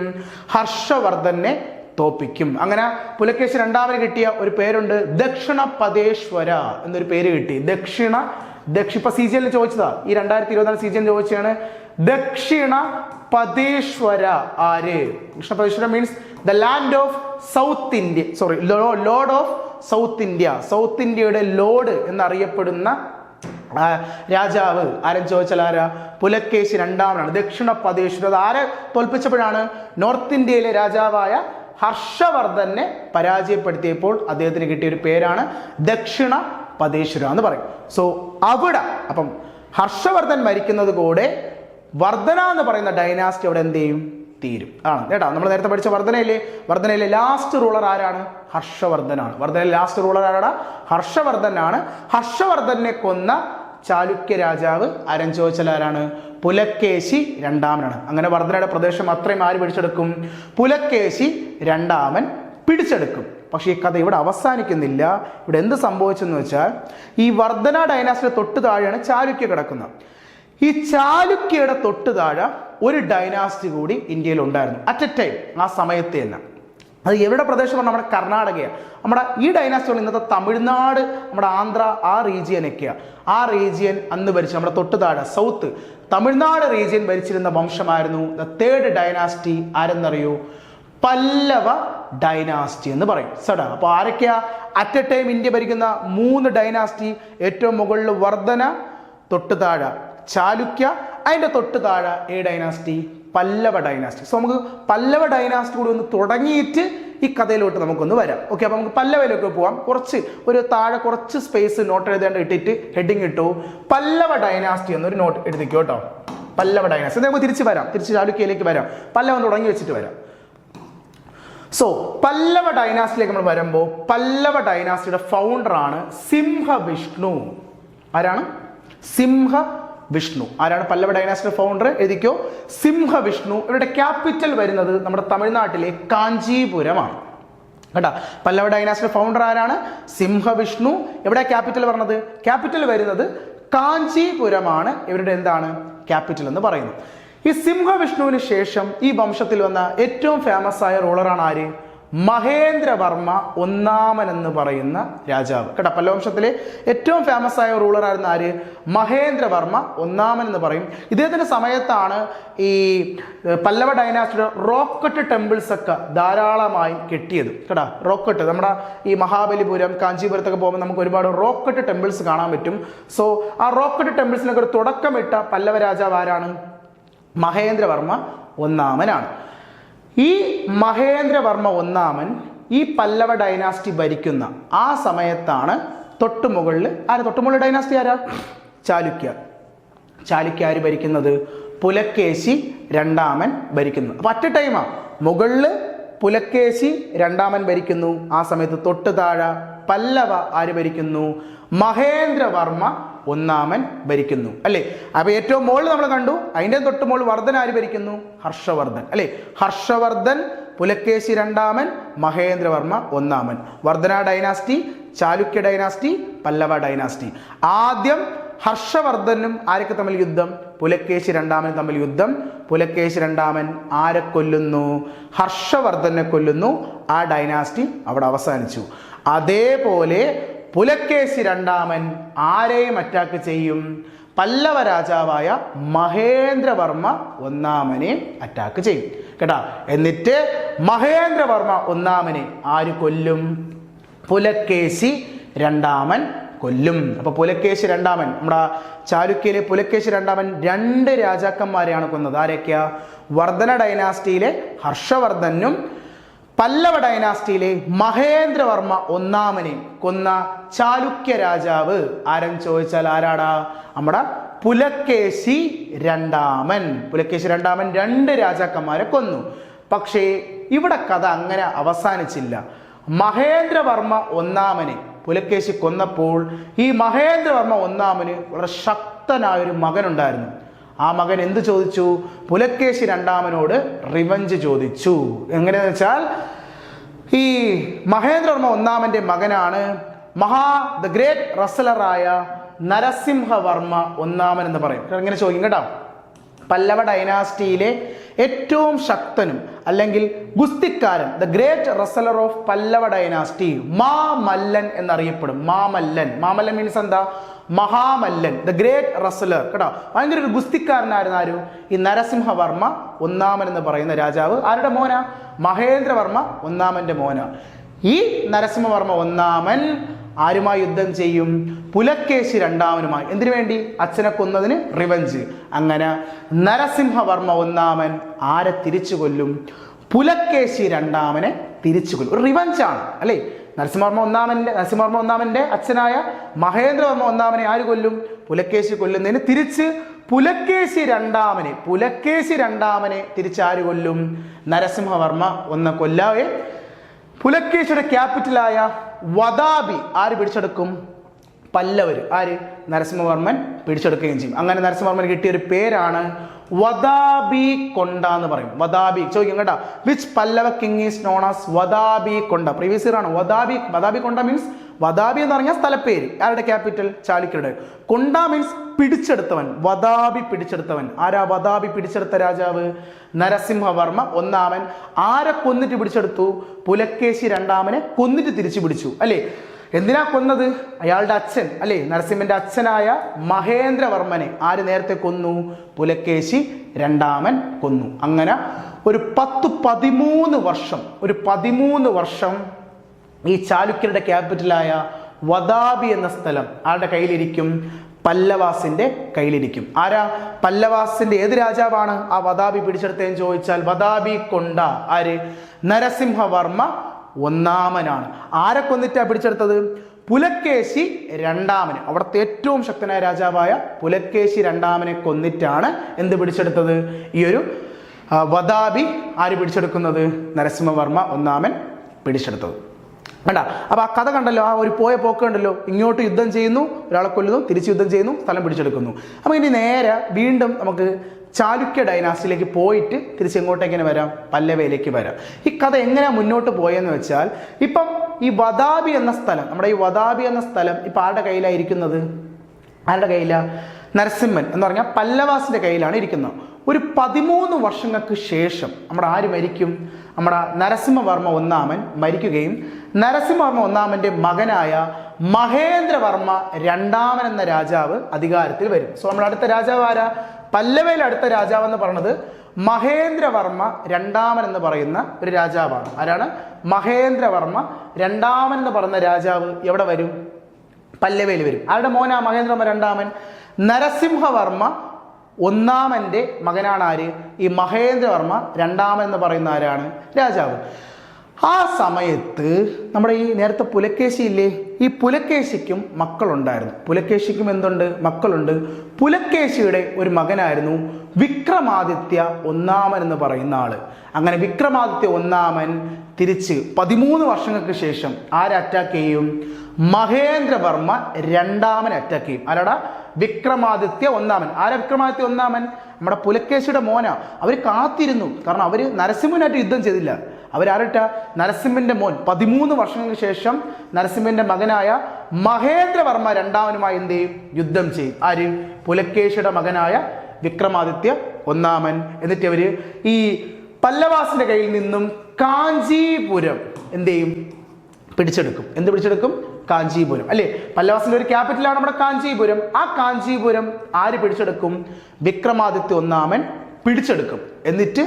ഹർഷവർദ്ധനെ തോൽപ്പിക്കും. അങ്ങനെ പുലക്കേശി രണ്ടാമന് കിട്ടിയ ഒരു പേരുണ്ട്, ദക്ഷിണ പദേശ്വര എന്നൊരു പേര് കിട്ടി. ഇപ്പൊ CGL ചോദിച്ചതാ, ഈ 2024 CGL ചോദിച്ചാണ് ദക്ഷിണ പദേശ്വര ആര്? Dakshina Padeshwara means the land of south India, sorry, lord of south India. South ഇന്ത്യയുടെ ലോർഡ് എന്നറിയപ്പെടുന്ന രാജാവ് ആരെന്ന് ചോദിച്ചാൽ ആരാ? പുലക്കേശി രണ്ടാമനാണ്. ദക്ഷിണ പദേശ്വര. അത് ആരെ തോൽപ്പിച്ചപ്പോഴാണ്? നോർത്ത് ഇന്ത്യയിലെ രാജാവായ ഹർഷവർദ്ധനെ പരാജയപ്പെടുത്തിയപ്പോൾ അദ്ദേഹത്തിന് കിട്ടിയ ഒരു പേരാണ് ദക്ഷിണ പദേശ്വര എന്ന് പറയും. സോ അവിടെ അപ്പം ഹർഷവർദ്ധൻ മരിക്കുന്നത് കൂടെ വർധന എന്ന് പറയുന്ന ഡൈനാസ്റ്റി അവിടെ എന്ത് ചെയ്യും? തീരും ആണ്. കേട്ടോ, നമ്മൾ നേരത്തെ പഠിച്ച വർധനയിലെ ലാസ്റ്റ് റൂളർ ആരാണ്? ഹർഷവർദ്ധനാണ്. വർധനയിലെ ലാസ്റ്റ് റൂളർ ആരാണ്? ഹർഷവർദ്ധനാണ്. ഹർഷവർദ്ധനെ കൊന്ന ചാലുക്യ രാജാവ് ആരെന്ന് ചോദിച്ചാൽ ആരാണ്? പുലക്കേശി രണ്ടാമനാണ്. അങ്ങനെ വർധനയുടെ പ്രദേശം അത്രയും ആര് പിടിച്ചെടുക്കും? പുലക്കേശി രണ്ടാമൻ പിടിച്ചെടുക്കും. പക്ഷേ ഈ കഥ ഇവിടെ അവസാനിക്കുന്നില്ല. ഇവിടെ എന്ത് സംഭവിച്ചെന്ന് വെച്ചാൽ, ഈ വർധന ഡൈനാസ്റ്റിയുടെ തൊട്ട് താഴെയാണ് ചാലുക്യ കിടക്കുന്നത്. ഈ ചാലുക്യയുടെ തൊട്ട് താഴെ ഒരു ഡൈനാസ്റ്റി കൂടി ഇന്ത്യയിൽ ഉണ്ടായിരുന്നു അറ്റ് എ ടൈം, ആ സമയത്ത് തന്നെ. അത് എവിടെ പ്രദേശമാണ്? നമ്മുടെ കർണാടകയാണ്. നമ്മുടെ ഈ ഡൈനാസ്റ്റികൾ ഇന്നത്തെ തമിഴ്നാട്, നമ്മുടെ ആന്ധ്ര, ആ റീജിയനൊക്കെയാണ്. ആ റീജിയൻ അന്ന് ഭരിച്ചു നമ്മുടെ തൊട്ട് താഴെ സൗത്ത് തമിഴ്നാട് റീജിയൻ ഭരിച്ചിരുന്ന വംശമായിരുന്നു ദ തേർഡ് ഡൈനാസ്റ്റി. ആരെന്നറിയോ? പല്ലവ ഡൈനാസ്റ്റി എന്ന് പറയും. സഡാ. അപ്പോൾ ആരൊക്കെയാ അറ്റ് എ ടൈം ഇന്ത്യ ഭരിക്കുന്ന 3 ഡൈനാസ്റ്റി? ഏറ്റവും മുകളിൽ വർധന, തൊട്ട് താഴെ ചാലുക്യ, അതിൻ്റെ തൊട്ട് താഴെ ഡൈനാസ്റ്റി? പല്ലവ ഡൈനാസ്റ്റി. സോ നമുക്ക് പല്ലവ ഡൈനാസ്റ്റി കൂടി ഒന്ന് തുടങ്ങിയിട്ട് ഈ കഥയിലോട്ട് നമുക്കൊന്ന് വരാം. ഓക്കെ, അപ്പോൾ നമുക്ക് പല്ലവയിലൊക്കെ പോവാം. ഒരു താഴെ കുറച്ച് സ്പേസ് നോട്ട് എഴുതേണ്ട ഇട്ടിട്ട് ഹെഡിങ് ഇട്ടു, പല്ലവ ഡൈനാസ്റ്റി എന്നൊരു നോട്ട് എഴുതിക്കോ കേട്ടോ. പല്ലവ ഡൈനാസ്റ്റി. നമുക്ക് തിരിച്ച് ചാലുക്യയിലേക്ക് വരാം. പല്ലവ തുടങ്ങി വെച്ചിട്ട് വരാം. സോ പല്ലവ ഡൈനാസ്റ്റിയിലേക്ക് നമ്മൾ വരുമ്പോൾ, പല്ലവ ഡൈനാസ്റ്റിയുടെ ഫൗണ്ടറാണ് സിംഹവിഷ്ണു. ആരാണ്? സിംഹവിഷ്ണു. ആരാണ് പല്ലവ ഡൈനാസ്റ്റിയുടെ ഫൗണ്ടർ? എഴുതിക്കോ, സിംഹവിഷ്ണു. ഇവരുടെ ക്യാപിറ്റൽ വരുന്നത് നമ്മുടെ തമിഴ്നാട്ടിലെ കാഞ്ചീപുരമാണ്. കേട്ടോ, പല്ലവ ഡൈനാസ്റ്റിയുടെ ഫൗണ്ടർ ആരാണ്? സിംഹവിഷ്ണു. എവിടെ ക്യാപിറ്റൽ പറഞ്ഞത്? ക്യാപിറ്റൽ വരുന്നത് കാഞ്ചീപുരമാണ്. ഇവരുടെ എന്താണ് ക്യാപിറ്റൽ എന്ന് പറയുന്നത്. ഈ സിംഹവിഷ്ണുവിന് ശേഷം ഈ വംശത്തിൽ വന്ന ഏറ്റവും ഫേമസ് ആയ റൂളറാണ് ആര്? മഹേന്ദ്രവർമ്മ ഒന്നാമൻ എന്ന് പറയുന്ന രാജാവ് കേട്ടോ. പല്ലവംശത്തിലെ ഏറ്റവും ഫേമസ് ആയ റൂളർ ആയിരുന്ന ആര്? മഹേന്ദ്രവർമ്മ ഒന്നാമൻ എന്ന് പറയും. ഇദ്ദേഹത്തിന്റെ സമയത്താണ് ഈ പല്ലവ ഡൈനാസ്റ്റിയുടെ റോക്കറ്റ് ടെമ്പിൾസ് ഒക്കെ ധാരാളമായി കെട്ടിയത് കേട്ടോ. റോക്കറ്റ് നമ്മുടെ ഈ മഹാബലിപുരം, കാഞ്ചീപുരത്തൊക്കെ പോകുമ്പോൾ നമുക്ക് ഒരുപാട് റോക്കറ്റ് ടെമ്പിൾസ് കാണാൻ പറ്റും. സോ ആ റോക്കറ്റ് ടെമ്പിൾസിനൊക്കെ ഒരു തുടക്കമിട്ട പല്ലവ രാജാവ് ആരാണ്? മഹേന്ദ്രവർമ്മ ഒന്നാമനാണ്. ഈ മഹേന്ദ്രവർമ്മ ഒന്നാമൻ ഈ പല്ലവ ഡൈനാസ്റ്റി ഭരിക്കുന്ന ആ സമയത്താണ് തൊട്ടുമുകളിൽ ഡൈനാസ്റ്റി ആരാ? ചാലുക്യ. ആര് ഭരിക്കുന്നത്? പുലക്കേശി രണ്ടാമൻ ഭരിക്കുന്നു. അപ്പൊ അറ്റ് ടൈമാ മുകളില് പുലക്കേശി രണ്ടാമൻ ഭരിക്കുന്നു, ആ സമയത്ത് തൊട്ട് താഴെ പല്ലവ ആര് ഭരിക്കുന്നു? മഹേന്ദ്രവർമ്മ ഒന്നാമൻ ഭരിക്കുന്നു അല്ലേ. അപ്പൊ ഏറ്റവും മുകളിൽ നമ്മൾ കണ്ടു, അതിൻ്റെ തൊട്ട് മുകളിൽ വർദ്ധൻ ആര് ഭരിക്കുന്നു? ഹർഷവർദ്ധൻ അല്ലേ. ഹർഷവർദ്ധൻ, പുലക്കേശി രണ്ടാമൻ, മഹേന്ദ്രവർമ്മ ഒന്നാമൻ. വർദ്ധന dynasty, Chalukya dynasty, Pallava dynasty. ആദ്യം ഹർഷവർദ്ധനും ആരൊക്കെ തമ്മിൽ യുദ്ധം? പുലക്കേശി രണ്ടാമനും തമ്മിൽ യുദ്ധം. പുലക്കേശി രണ്ടാമൻ ആരെ കൊല്ലുന്നു? ഹർഷവർദ്ധനെ കൊല്ലുന്നു. ആ ഡൈനാസ്റ്റി അവിടെ അവസാനിച്ചു. അതേപോലെ പുലക്കേശി രണ്ടാമൻ ആരെയും അറ്റാക്ക് ചെയ്യും? പല്ലവ രാജാവായ മഹേന്ദ്രവർമ്മ ഒന്നാമനെ അറ്റാക്ക് ചെയ്യും കേട്ടാ. എന്നിട്ട് മഹേന്ദ്രവർമ്മ ഒന്നാമനെ ആര് കൊല്ലും? പുലക്കേശി രണ്ടാമൻ കൊല്ലും. അപ്പൊ പുലക്കേശി രണ്ടാമൻ, നമ്മുടെ ചാലുക്യയിലെ പുലക്കേശി രണ്ടാമൻ 2 രാജാക്കന്മാരെയാണ് കൊന്നത്. ആരൊക്കെയാ? വർദ്ധന ഡൈനാസ്റ്റിയിലെ ഹർഷവർദ്ധനും പല്ലവ ഡൈനാസ്റ്റിയിലെ മഹേന്ദ്രവർമ്മ ഒന്നാമനെ കൊന്ന ചാലുക്യ രാജാവ് ആരെന്ന് ചോദിച്ചാൽ ആരാടാ? നമ്മുടെ പുലക്കേശി രണ്ടാമൻ. പുലക്കേശി രണ്ടാമൻ 2 രാജാക്കന്മാരെ കൊന്നു. പക്ഷേ ഇവിടെ കഥ അങ്ങനെ അവസാനിച്ചില്ല. മഹേന്ദ്രവർമ്മ ഒന്നാമനെ പുലക്കേശി കൊന്നപ്പോൾ ഈ മഹേന്ദ്രവർമ്മ ഒന്നാമന് വളരെ ശക്തനായൊരു മകനുണ്ടായിരുന്നു. ആ മകൻ എന്ത് ചോദിച്ചു? പുലക്കേശി രണ്ടാമനോട് റിവഞ്ച് ചോദിച്ചു. എങ്ങനെയാന്ന് വെച്ചാൽ ഈ മഹേന്ദ്രവർമ്മ ഒന്നാമന്റെ മകനാണ് ദ ഗ്രേറ്റ് റസലറായ നരസിംഹവർമ്മ ഒന്നാമൻ എന്ന് പറയും. ഇങ്ങനെ ചോദിക്കും കേട്ടോ. പല്ലവ ഡൈനാസ്റ്റിയിലെ ഏറ്റവും ശക്തനും അല്ലെങ്കിൽ ഗുസ്തിക്കാരൻ, the great wrestler of Pallava dynasty, Mamallan എന്നറിയപ്പെടും. മാമല്ലൻ മീൻസ് എന്താ? മഹാമല്ലൻ, ദ ഗ്രേറ്റ് റസലർ കേട്ടോ. ഭയങ്കര ഒരു ഗുസ്തിക്കാരനായിരുന്നു ആരും? ഈ നരസിംഹവർമ്മ ഒന്നാമൻ എന്ന് പറയുന്ന രാജാവ്. ആരുടെ മോന? മഹേന്ദ്രവർമ്മ ഒന്നാമന്റെ മോന. ഈ നരസിംഹവർമ്മ ഒന്നാമൻ ആരുമായി യുദ്ധം ചെയ്യും? പുലക്കേശി രണ്ടാമനുമായി. എന്തിനു വേണ്ടി? അച്ഛനെ കൊന്നതിന് റിവഞ്ച്. അങ്ങനെ നരസിംഹവർമ്മ ഒന്നാമൻ ആരെ തിരിച്ചു കൊല്ലും? പുലക്കേശി രണ്ടാമനെ തിരിച്ചു കൊല്ലും. ഒരു റിവഞ്ചാണ് അല്ലേ. നരസിംഹവർമ്മ ഒന്നാമന്റെ അച്ഛനായ മഹേന്ദ്രവർമ്മ ഒന്നാമനെ ആര് കൊല്ലും? പുലക്കേശി കൊല്ലുന്നതിന് തിരിച്ച് പുലക്കേശി രണ്ടാമനെ തിരിച്ചാര് കൊല്ലും? നരസിംഹവർമ്മ ഒന്ന് കൊല്ലാവേ. പുലക്കേശിയുടെ ക്യാപിറ്റലായ വദാബി ആര് പിടിച്ചെടുക്കും? പല്ലവര്. ആര്? നരസിംഹവർമ്മൻ പിടിച്ചെടുക്കുകയും ചെയ്യും. അങ്ങനെ നരസിംഹവർമ്മൻ കിട്ടിയ ഒരു പേരാണ് വദാബി കൊണ്ട എന്ന് പറയും. വദാബി ചോദിക്കും കേട്ടോ. Which Pallava king is known as Vatapi കൊണ്ട? പ്രീവിയസ് ഇയർ ആണ്. വദാബി കൊണ്ട മീൻസ്, വദാബി എന്ന് പറഞ്ഞാൽ സ്ഥലപ്പേര്. ആരുടെ ക്യാപിറ്റൽ? ചാലുക്യരുടെ. കൊണ്ട മീൻസ് പിടിച്ചെടുത്തവൻ. വദാബി പിടിച്ചെടുത്തവൻ. ആരാ വദാബി പിടിച്ചെടുത്ത രാജാവ്? നരസിംഹവർമ്മ ഒന്നാമൻ. ആരെ കൊന്നിട്ട് പിടിച്ചെടുത്തു? പുലക്കേശി രണ്ടാമനെ കൊന്നിട്ട് തിരിച്ചു പിടിച്ചു അല്ലേ. എന്തിനാ കൊന്നത്? അയാളുടെ അച്ഛൻ അല്ലേ, നരസിംഹന്റെ അച്ഛനായ മഹേന്ദ്രവർമ്മനെ ആര് നേരത്തെ കൊന്നു? പുലക്കേശി രണ്ടാമൻ കൊന്നു. അങ്ങനെ ഒരു 13 വർഷം ഈ ചാലുക്യരുടെ ക്യാപിറ്റലായ വദാബി എന്ന സ്ഥലം ആരുടെ കയ്യിലിരിക്കും? പല്ലവാസിന്റെ കയ്യിലിരിക്കും. ആരാ? പല്ലവാസിന്റെ ഏത് രാജാവാണ് ആ വദാബി പിടിച്ചെടുത്തതെന്ന് ചോദിച്ചാൽ വദാബി കൊണ്ട ആര്? നരസിംഹവർമ്മ ഒന്നാമനാണ്. ആരെ കൊന്നിട്ടാ പിടിച്ചെടുത്തത്? പുലക്കേശി രണ്ടാമനെ. അവിടുത്തെ ഏറ്റവും ശക്തനായ രാജാവായ പുലക്കേശി രണ്ടാമനെ കൊന്നിട്ടാണ് എന്ത് പിടിച്ചെടുത്തത്? ഈ ഒരു വദാബി ആര് പിടിച്ചെടുക്കുന്നത്? നരസിംഹവർമ്മ ഒന്നാമൻ പിടിച്ചെടുത്തത്. കണ്ടാ? അപ്പൊ ആ കഥ കണ്ടല്ലോ, ആ ഒരു പോയ പോക്ക് കണ്ടല്ലോ. ഇങ്ങോട്ട് യുദ്ധം ചെയ്യുന്നു, ഒരാളെ കൊല്ലുന്നു, തിരിച്ച് യുദ്ധം ചെയ്യുന്നു, സ്ഥലം പിടിച്ചെടുക്കുന്നു. അപ്പൊ ഇനി നേരെ വീണ്ടും നമുക്ക് ചാലുക്യ ഡൈനാസ്റ്റിയിലേക്ക് പോയിട്ട് തിരിച്ച് എങ്ങോട്ടേക്കിനെ വരാം? പല്ലവയിലേക്ക് വരാം. ഈ കഥ എങ്ങനെയാണ് മുന്നോട്ട് പോയെന്ന് വെച്ചാൽ, ഇപ്പം ഈ വദാബി എന്ന സ്ഥലം, നമ്മുടെ ഈ വദാബി എന്ന സ്ഥലം ഇപ്പം ആരുടെ കയ്യിലാണ് ഇരിക്കുന്നത്? ആരുടെ കയ്യിലാണ്? നരസിംഹൻ എന്ന് പറഞ്ഞാൽ പല്ലവാസിന്റെ കയ്യിലാണ് ഇരിക്കുന്നത്. ഒരു 13 വർഷങ്ങൾക്ക് ശേഷം നമ്മുടെ ആര് മരിക്കും? നമ്മുടെ നരസിംഹവർമ്മ ഒന്നാമൻ മരിക്കുകയും നരസിംഹവർമ്മ ഒന്നാമൻ്റെ മകനായ മഹേന്ദ്രവർമ്മ രണ്ടാമൻ എന്ന രാജാവ് അധികാരത്തിൽ വരും. സോ നമ്മുടെ അടുത്ത രാജാവ് ആരാ? പല്ലവയിലെ അടുത്ത രാജാവ് എന്ന് പറയുന്നത് മഹേന്ദ്രവർമ്മ രണ്ടാമൻ എന്ന് പറയുന്ന ഒരു രാജാവാണ്. ആരാണ്? മഹേന്ദ്രവർമ്മ രണ്ടാമൻ എന്ന് പറയുന്ന രാജാവ് എവിടെ വരും? പല്ലവയിൽ വരും. ആരുടെ മോനാ മഹേന്ദ്രവർമ്മ രണ്ടാമൻ? നരസിംഹവർമ്മ ഒന്നാമൻ്റെ മകനാണ് ആര്? ഈ മഹേന്ദ്രവർമ്മ രണ്ടാമൻ എന്ന് പറയുന്ന ആരാണ്? രാജാവ്. ആ സമയത്ത് നമ്മുടെ ഈ നേരത്തെ പുലക്കേശി ഇല്ലേ, ഈ പുലക്കേശിക്കും മക്കളുണ്ടായിരുന്നു. പുലക്കേശിക്കും എന്തുണ്ട്? മക്കളുണ്ട്. പുലക്കേശിയുടെ ഒരു മകനായിരുന്നു വിക്രമാദിത്യ ഒന്നാമൻ എന്ന് പറയുന്ന ആള്. അങ്ങനെ വിക്രമാദിത്യ ഒന്നാമൻ തിരിച്ച് 13 വർഷങ്ങൾക്ക് ശേഷം ആരെ അറ്റാക്ക് ചെയ്യും? മഹേന്ദ്രവർമ്മ രണ്ടാമനെ അറ്റാക്ക് ചെയ്യും. ആരാടാ? വിക്രമാദിത്യ ഒന്നാമൻ. ആരാ വിക്രമാദിത്യ ഒന്നാമൻ? നമ്മുടെ പുലക്കേശിയുടെ മോന. അവർ കാത്തിരുന്നു, കാരണം അവർ നരസിംഹനായിട്ട് യുദ്ധം ചെയ്തില്ല. അവരാരട്ട? നരസിംഹന്റെ മോൻ. 13 വർഷങ്ങൾക്ക് ശേഷം നരസിംഹന്റെ മകനായ മഹേന്ദ്രവർമ്മ രണ്ടാമനുമായി എന്ത് ചെയ്യും? യുദ്ധം ചെയ്യും. ആര്? പുലക്കേശിയുടെ മകനായ വിക്രമാദിത്യ ഒന്നാമൻ. എന്നിട്ട് അവര് ഈ പല്ലവാസിന്റെ കയ്യിൽ നിന്നും കാഞ്ചീപുരം എന്ത് ചെയ്യും? പിടിച്ചെടുക്കും. എന്ത് പിടിച്ചെടുക്കും? കാഞ്ചീപുരം അല്ലേ? പല്ലവാസിന്റെ ഒരു ക്യാപിറ്റലാണ് നമ്മുടെ കാഞ്ചീപുരം. ആ കാഞ്ചീപുരം ആര് പിടിച്ചെടുക്കും? വിക്രമാദിത്യ ഒന്നാമൻ പിടിച്ചെടുക്കും. എന്നിട്ട്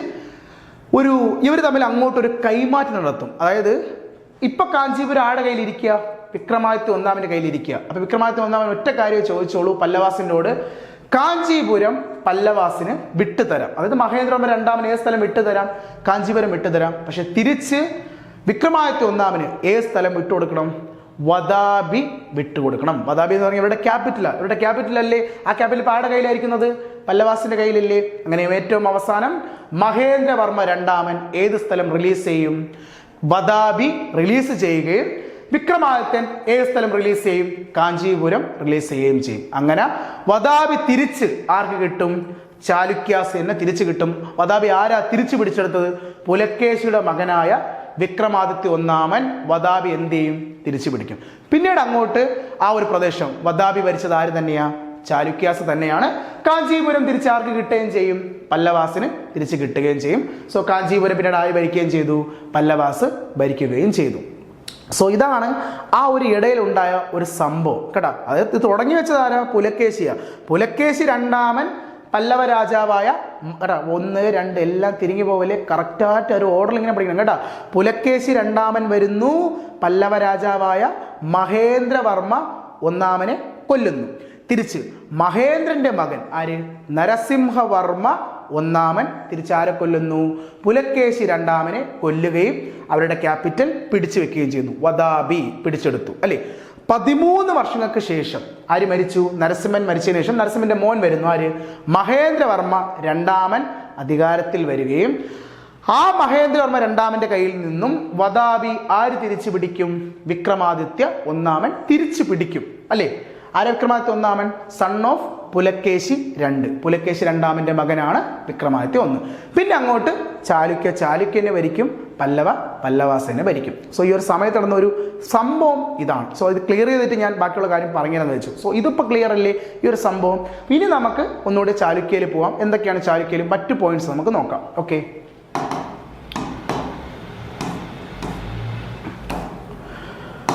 ഇവർ തമ്മിൽ അങ്ങോട്ടൊരു കൈമാറ്റം നടത്തും. അതായത് ഇപ്പൊ കാഞ്ചീപുരം ആരുടെ കയ്യിലിരിക്കുക? വിക്രമാദിത്യ ഒന്നാമന്റെ കയ്യിലിരിക്കുക. അപ്പൊ വിക്രമാദിത്യ ഒന്നാമൻ ഒറ്റ കാര്യം ചോദിച്ചോളൂ പല്ലവാസിനോട്, കാഞ്ചീപുരം പല്ലവാസിന് വിട്ടുതരാം. അതായത് മഹേന്ദ്രവർമ്മ രണ്ടാമൻ ഏത് സ്ഥലം വിട്ടുതരാം? കാഞ്ചീപുരം വിട്ടുതരാം. പക്ഷെ തിരിച്ച് വിക്രമാദിത്യ ഒന്നാമന് ഏത് സ്ഥലം വിട്ടുകൊടുക്കണം? വദാബി വിട്ടുകൊടുക്കണം. വദാബി എന്ന് പറഞ്ഞാൽ ഇവരുടെ ക്യാപിറ്റലാണ്. ഇവരുടെ ക്യാപിറ്റൽ അല്ലേ? ആ ക്യാപിറ്റൽ ഇപ്പൊ ആരുടെ കയ്യിലായിരിക്കുന്നത്? പല്ലവാസിന്റെ കയ്യിലല്ലേ? അങ്ങനെ ഏറ്റവും അവസാനം മഹേന്ദ്രവർമ്മ രണ്ടാമൻ ഏത് സ്ഥലം റിലീസ് ചെയ്യും? വദാബി റിലീസ് ചെയ്യുകയും വിക്രമാദിത്യൻ ഏത് സ്ഥലം റിലീസ് ചെയ്യും? കാഞ്ചീപുരം റിലീസ് ചെയ്യുകയും ചെയ്യും. അങ്ങനെ വദാബി തിരിച്ച് ആർക്ക് കിട്ടും? ചാലുക്യാസ് എന്നെ തിരിച്ചു കിട്ടും. വദാബി ആരാ തിരിച്ചു പിടിച്ചെടുത്തത്? പുലക്കേശിയുടെ മകനായ വിക്രമാദിത്യ ഒന്നാമൻ വദാബി എന്ത് ചെയ്യും? തിരിച്ചു പിടിക്കും. പിന്നീട് അങ്ങോട്ട് ആ ഒരു പ്രദേശം വദാബി ഭരിച്ചത് ആര് തന്നെയാ? ചാലുക്യാസ് തന്നെയാണ്. കാഞ്ചീപുരം തിരിച്ച് ആർക്ക് കിട്ടുകയും ചെയ്യും? പല്ലവാസിന് തിരിച്ച് കിട്ടുകയും ചെയ്യും. സോ കാഞ്ചീപുരം പിന്നീട് ആര് ഭരിക്കുകയും ചെയ്തു? പല്ലവാസ് ഭരിക്കുകയും ചെയ്തു. സോ ഇതാണ് ആ ഒരു ഇടയിലുണ്ടായ ഒരു സംഭവം കേട്ടോ. അതായത് ഇത് തുടങ്ങി വെച്ചത് ആരാ? പുലക്കേശിയാ. പുലക്കേശി രണ്ടാമൻ പല്ലവ രാജാവായ കേട്ടാ 1, 2 എല്ലാം തിരിഞ്ഞു പോവല്ലേ, കറക്റ്റായിട്ട് ഒരു ഓർഡർ ഇങ്ങനെ പഠിക്കണം കേട്ടാ. പുലക്കേശി രണ്ടാമൻ വരുന്നു, പല്ലവ രാജാവായ മഹേന്ദ്രവർമ്മ ഒന്നാമനെ കൊല്ലുന്നു. തിരിച്ച് മഹേന്ദ്രന്റെ മകൻ ആര്? നരസിംഹവർമ്മ ഒന്നാമൻ തിരിച്ചാരെ കൊല്ലുന്നു? പുലക്കേശി രണ്ടാമനെ കൊല്ലുകയും അവരുടെ ക്യാപിറ്റൽ പിടിച്ചു വെക്കുകയും ചെയ്യുന്നു. വദാബി പിടിച്ചെടുത്തു അല്ലേ? 13 വർഷങ്ങൾക്ക് ശേഷം ആര് മരിച്ചു? നരസിംഹൻ മരിച്ചതിന് ശേഷം നരസിംഹന്റെ മോൻ വരുന്നു. ആര്? മഹേന്ദ്രവർമ്മ രണ്ടാമൻ അധികാരത്തിൽ വരികയും ആ മഹേന്ദ്രവർമ്മ രണ്ടാമന്റെ കയ്യിൽ നിന്നും വദാബി ആര് തിരിച്ചു പിടിക്കും? വിക്രമാദിത്യ ഒന്നാമൻ തിരിച്ചു പിടിക്കും അല്ലേ? ആര്? വിക്രമാദിത്യ ഒന്നാമൻ, സൺ ഓഫ് പുലക്കേശി 2. പുലക്കേശി രണ്ടാമന്റെ മകനാണ് വിക്രമാദിത്യ 1. പിന്നെ അങ്ങോട്ട് ചാലുക്യനെ ഭരിക്കും, പല്ലവാസനെ ഭരിക്കും. സോ ഈ ഒരു സമയത്ത് നടന്ന ഒരു സംഭവം ഇതാണ്. സോ ഇത് ക്ലിയർ ചെയ്തിട്ട് ഞാൻ ബാക്കിയുള്ള കാര്യം പറഞ്ഞുതരാന്ന് വെച്ചു. സോ ഇതിപ്പോൾ ക്ലിയർ അല്ലേ ഈ ഒരു സംഭവം? ഇനി നമുക്ക് ഒന്നുകൂടി ചാലുക്യയിൽ പോവാം. എന്തൊക്കെയാണ് ചാലുക്യയിൽ മറ്റു പോയിന്റ്സ് നമുക്ക് നോക്കാം.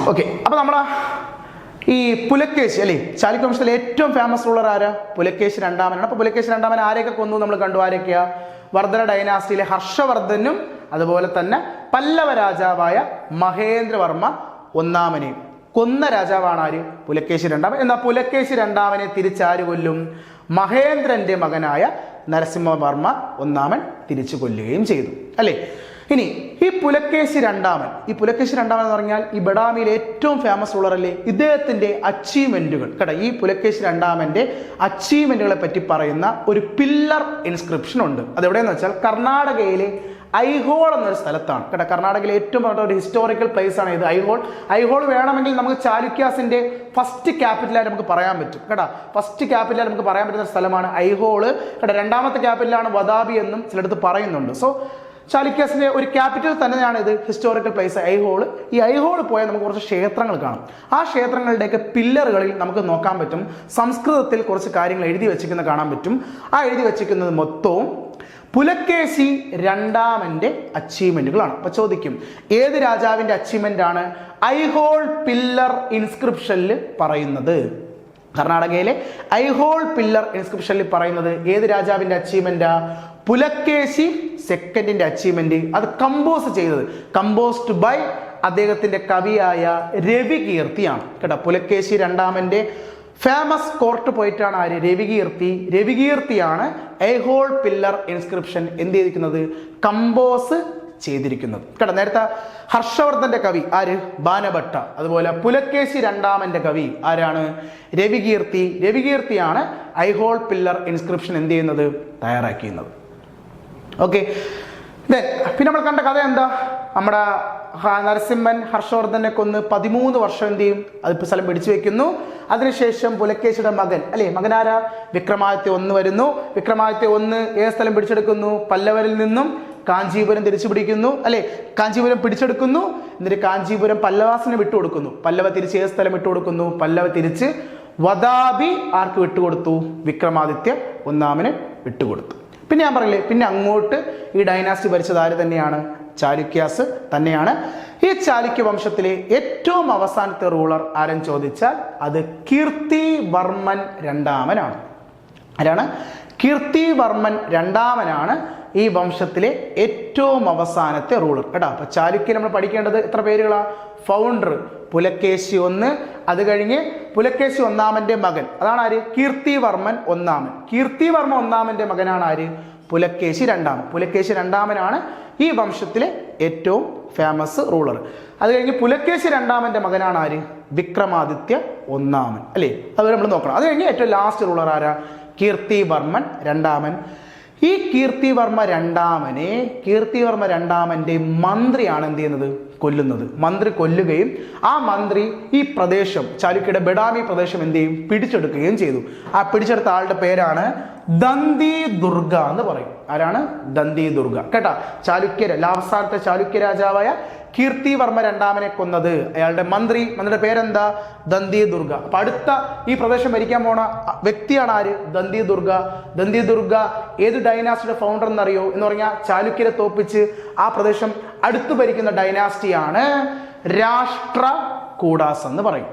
ഓക്കെ, അപ്പൊ നമ്മളെ ഈ പുലക്കേശി അല്ലേ, ചാലുക്യ വംശത്തിലെ ഏറ്റവും ഫേമസ് റൂളർ ആരാ? പുലക്കേശി രണ്ടാമനാണ്. അപ്പൊ പുലക്കേശി രണ്ടാമൻ ആരെയൊക്കെ കൊന്നു നമ്മൾ കണ്ടു. ആരൊക്കെയാ? വർദ്ധന ഡൈനാസ്റ്റിയിലെ ഹർഷവർദ്ധനും അതുപോലെ തന്നെ പല്ലവ രാജാവായ മഹേന്ദ്രവർമ്മ ഒന്നാമനെ കൊന്ന രാജാവാണ് ആര്? പുലക്കേശി രണ്ടാമൻ. എന്നാൽ പുലക്കേശി രണ്ടാമനെ തിരിച്ചാര് കൊല്ലും? മഹേന്ദ്രന്റെ മകനായ നരസിംഹവർമ്മ ഒന്നാമൻ തിരിച്ചു കൊല്ലുകയും ചെയ്തു അല്ലേ? ഇനി ഈ പുലക്കേശി രണ്ടാമൻ എന്ന് പറഞ്ഞാൽ ഈ ബഡാമിയിലെ ഏറ്റവും ഫേമസ് റൂളർ അല്ലേ? ഇദ്ദേഹത്തിന്റെ അച്ചീവ്മെന്റുകൾ കേട്ടോ. ഈ പുലക്കേശി രണ്ടാമന്റെ അച്ചീവ്മെന്റുകളെ പറ്റി പറയുന്ന ഒരു പില്ലർ ഇൻസ്ക്രിപ്ഷൻ ഉണ്ട്. അതെവിടെയെന്ന് വെച്ചാൽ കർണാടകയിലെ ഐഹോൾ എന്നൊരു സ്ഥലത്താണ് കേട്ടോ. കർണാടകയിലെ ഏറ്റവും പ്രധാന ഒരു ഹിസ്റ്റോറിക്കൽ പ്ലേസ് ആണ് ഇത്, ഐഹോൾ. ഐഹോൾ വേണമെങ്കിൽ നമുക്ക് ചാലുക്യാസിന്റെ ഫസ്റ്റ് ക്യാപിറ്റലായിട്ട് നമുക്ക് പറയാൻ പറ്റും കേട്ടോ. ഫസ്റ്റ് ക്യാപിറ്റലായിട്ട് നമുക്ക് പറയാൻ പറ്റുന്ന സ്ഥലമാണ് ഐഹോള് കേട്ടോ. രണ്ടാമത്തെ ക്യാപിറ്റലാണ് വദാബി എന്നും ചിലടത്ത് പറയുന്നുണ്ട്. സോ ചാലുക്യാസിന്റെ ഒരു ക്യാപിറ്റൽ തന്നെയാണ് ഇത്, ഹിസ്റ്റോറിക്കൽ പ്ലേസ് ഐഹോൾ. ഈ ഐഹോൾ പോയാൽ നമുക്ക് കുറച്ച് ക്ഷേത്രങ്ങൾ കാണാം. ആ ക്ഷേത്രങ്ങളുടെയൊക്കെ പില്ലറുകളിൽ നമുക്ക് നോക്കാൻ പറ്റും, സംസ്കൃതത്തിൽ കുറച്ച് കാര്യങ്ങൾ എഴുതി വെച്ചിരിക്കുന്നത് കാണാൻ പറ്റും. ആ എഴുതി വെച്ചിരിക്കുന്നത് മൊത്തവും പുലക്കേശി രണ്ടാമന്റെ അച്ചീവ്മെന്റുകളാണ്. അപ്പൊ ചോദിക്കും, ഏത് രാജാവിന്റെ അച്ചീവ്മെന്റ് ആണ് ഐഹോൾ പില്ലർ ഇൻസ്ക്രിപ്ഷനിൽ പറയുന്നത്? കർണാടകയിലെ ഐഹോൾ പില്ലർ ഇൻസ്ക്രിപ്ഷനിൽ പറയുന്നത് ഏത് രാജാവിന്റെ അച്ചീവ്മെന്റാ? പുലക്കേശി സെക്കൻഡിന്റെ അച്ചീവ്മെന്റ്. അത് കമ്പോസ്ഡ് ബൈ അദ്ദേഹത്തിന്റെ കവിയായ രവികീർത്തിയാണ് കേട്ടോ. പുലക്കേശി രണ്ടാമന്റെ ഫേമസ് കോർട്ട് പോയിട്ടാണ് ആര്? രവികീർത്തിയാണ് ഐഹോൾ പില്ലർ ഇൻസ്ക്രിപ്ഷൻ എന്ത് ചെയ്തിരിക്കുന്നത്? കമ്പോസ് ചെയ്തിരിക്കുന്നത് കേട്ടോ. നേരത്തെ ഹർഷവർദ്ധന്റെ കവി ആര്? ബാനഭട്ട. അതുപോലെ പുലക്കേശി രണ്ടാമന്റെ കവി ആരാണ്? രവികീർത്തിയാണ് ഐഹോൾ പില്ലർ ഇൻസ്ക്രിപ്ഷൻ എന്ത് ചെയ്യുന്നത്? തയ്യാറാക്കിയിരുന്നത്. ഓക്കെ, പിന്നെ നമ്മൾ കണ്ട കഥ എന്താ? നമ്മുടെ നരസിംഹൻ ഹർഷവർദ്ധനെ കൊന്ന് 13 വർഷം എന്ത് ചെയ്യും? അതിപ്പോ സ്ഥലം പിടിച്ചു വെക്കുന്നു. അതിനുശേഷം പുലക്കേശിയുടെ മകൻ അല്ലെ, മകനാരാ? വിക്രമാദിത്യ 1 വരുന്നു. വിക്രമാദിത്യ 1 ഏത് സ്ഥലം പിടിച്ചെടുക്കുന്നു? പല്ലവരിൽ നിന്നും കാഞ്ചീപുരം തിരിച്ചു പിടിക്കുന്നു അല്ലെ, കാഞ്ചീപുരം പിടിച്ചെടുക്കുന്നു. എന്നിട്ട് കാഞ്ചീപുരം പല്ലവാസിന് വിട്ടുകൊടുക്കുന്നു. പല്ലവ തിരിച്ച് ഏത് സ്ഥലം വിട്ടുകൊടുക്കുന്നു? പല്ലവ തിരിച്ച് വദാബി ആർക്ക് വിട്ടുകൊടുത്തു? വിക്രമാദിത്യ 1 വിട്ടുകൊടുത്തു. പിന്നെ ഞാൻ പറയില്ലേ, പിന്നെ അങ്ങോട്ട് ഈ ഡൈനാസ്റ്റി ഭരിച്ചത് ആര് തന്നെയാണ്? ചാലുക്യാസ് തന്നെയാണ്. ഈ ചാലുക്യ വംശത്തിലെ ഏറ്റവും അവസാനത്തെ റൂളർ ആരെന്ന് ചോദിച്ചാൽ അത് കീർത്തിവർമ്മൻ രണ്ടാമനാണ്. ആരാണ്? കീർത്തിവർമ്മൻ രണ്ടാമനാണ് ഈ വംശത്തിലെ ഏറ്റവും അവസാനത്തെ റൂളർ കേട്ടോ. അപ്പൊ ചാലുക്യ നമ്മൾ പഠിക്കേണ്ടത് എത്ര പേരുകളാ? ഫൗണ്ടർ പുലക്കേശി 1, അത് കഴിഞ്ഞ് പുലക്കേശി 1 മകൻ, അതാണ് ആര്? കീർത്തിവർമ്മൻ 1. കീർത്തിവർമ്മ 1 മകനാണ് ആര്? പുലക്കേശി 2. പുലക്കേശി 2 ഈ വംശത്തിലെ ഏറ്റവും ഫേമസ് റൂളർ. അത് കഴിഞ്ഞ് പുലക്കേശി 2 മകനാണ് ആര്? വിക്രമാദിത്യ 1 അല്ലേ? അത് നമ്മൾ നോക്കണം. അത് കഴിഞ്ഞ് ഏറ്റവും ലാസ്റ്റ് റൂളർ ആരാ? കീർത്തിവർമ്മൻ 2. ഈ കീർത്തിവർമ്മ രണ്ടാമന്റെ മന്ത്രിയാണ് എന്ത് ചെയ്യുന്നത്? കൊല്ലുന്നത്. മന്ത്രി കൊല്ലുകയും ആ മന്ത്രി ഈ പ്രദേശം ചാലുക്യയുടെ ബഡാമി പ്രദേശം എന്ത് ചെയ്യും? പിടിച്ചെടുക്കുകയും ചെയ്തു. ആ പിടിച്ചെടുത്ത ആളുടെ പേരാണ് ദന്തി ദുർഗ എന്ന് പറയും. ആരാണ്? ദന്തി ദുർഗ കേട്ടാ. അവസാനത്തെ ചാലുക്യ രാജാവായ കീർത്തിവർമ്മ 2 കൊന്നത് അയാളുടെ മന്ത്രിയുടെ പേരെന്താ? ദന്തി ദുർഗ. അപ്പൊ അടുത്ത ഈ പ്രദേശം ഭരിക്കാൻ പോണ വ്യക്തിയാണ് ആര്? ദന്തി ദുർഗ ഏത് ഡൈനാസ്റ്റിയുടെ ഫൗണ്ടർ എന്നറിയോ? എന്ന് പറഞ്ഞാൽ ചാലുക്യരെ തോപ്പിച്ച് ആ പ്രദേശം അടുത്ത് ഭരിക്കുന്ന ഡൈനാസ്റ്റിയാണ് രാഷ്ട്രകൂടാസ് എന്ന് പറയും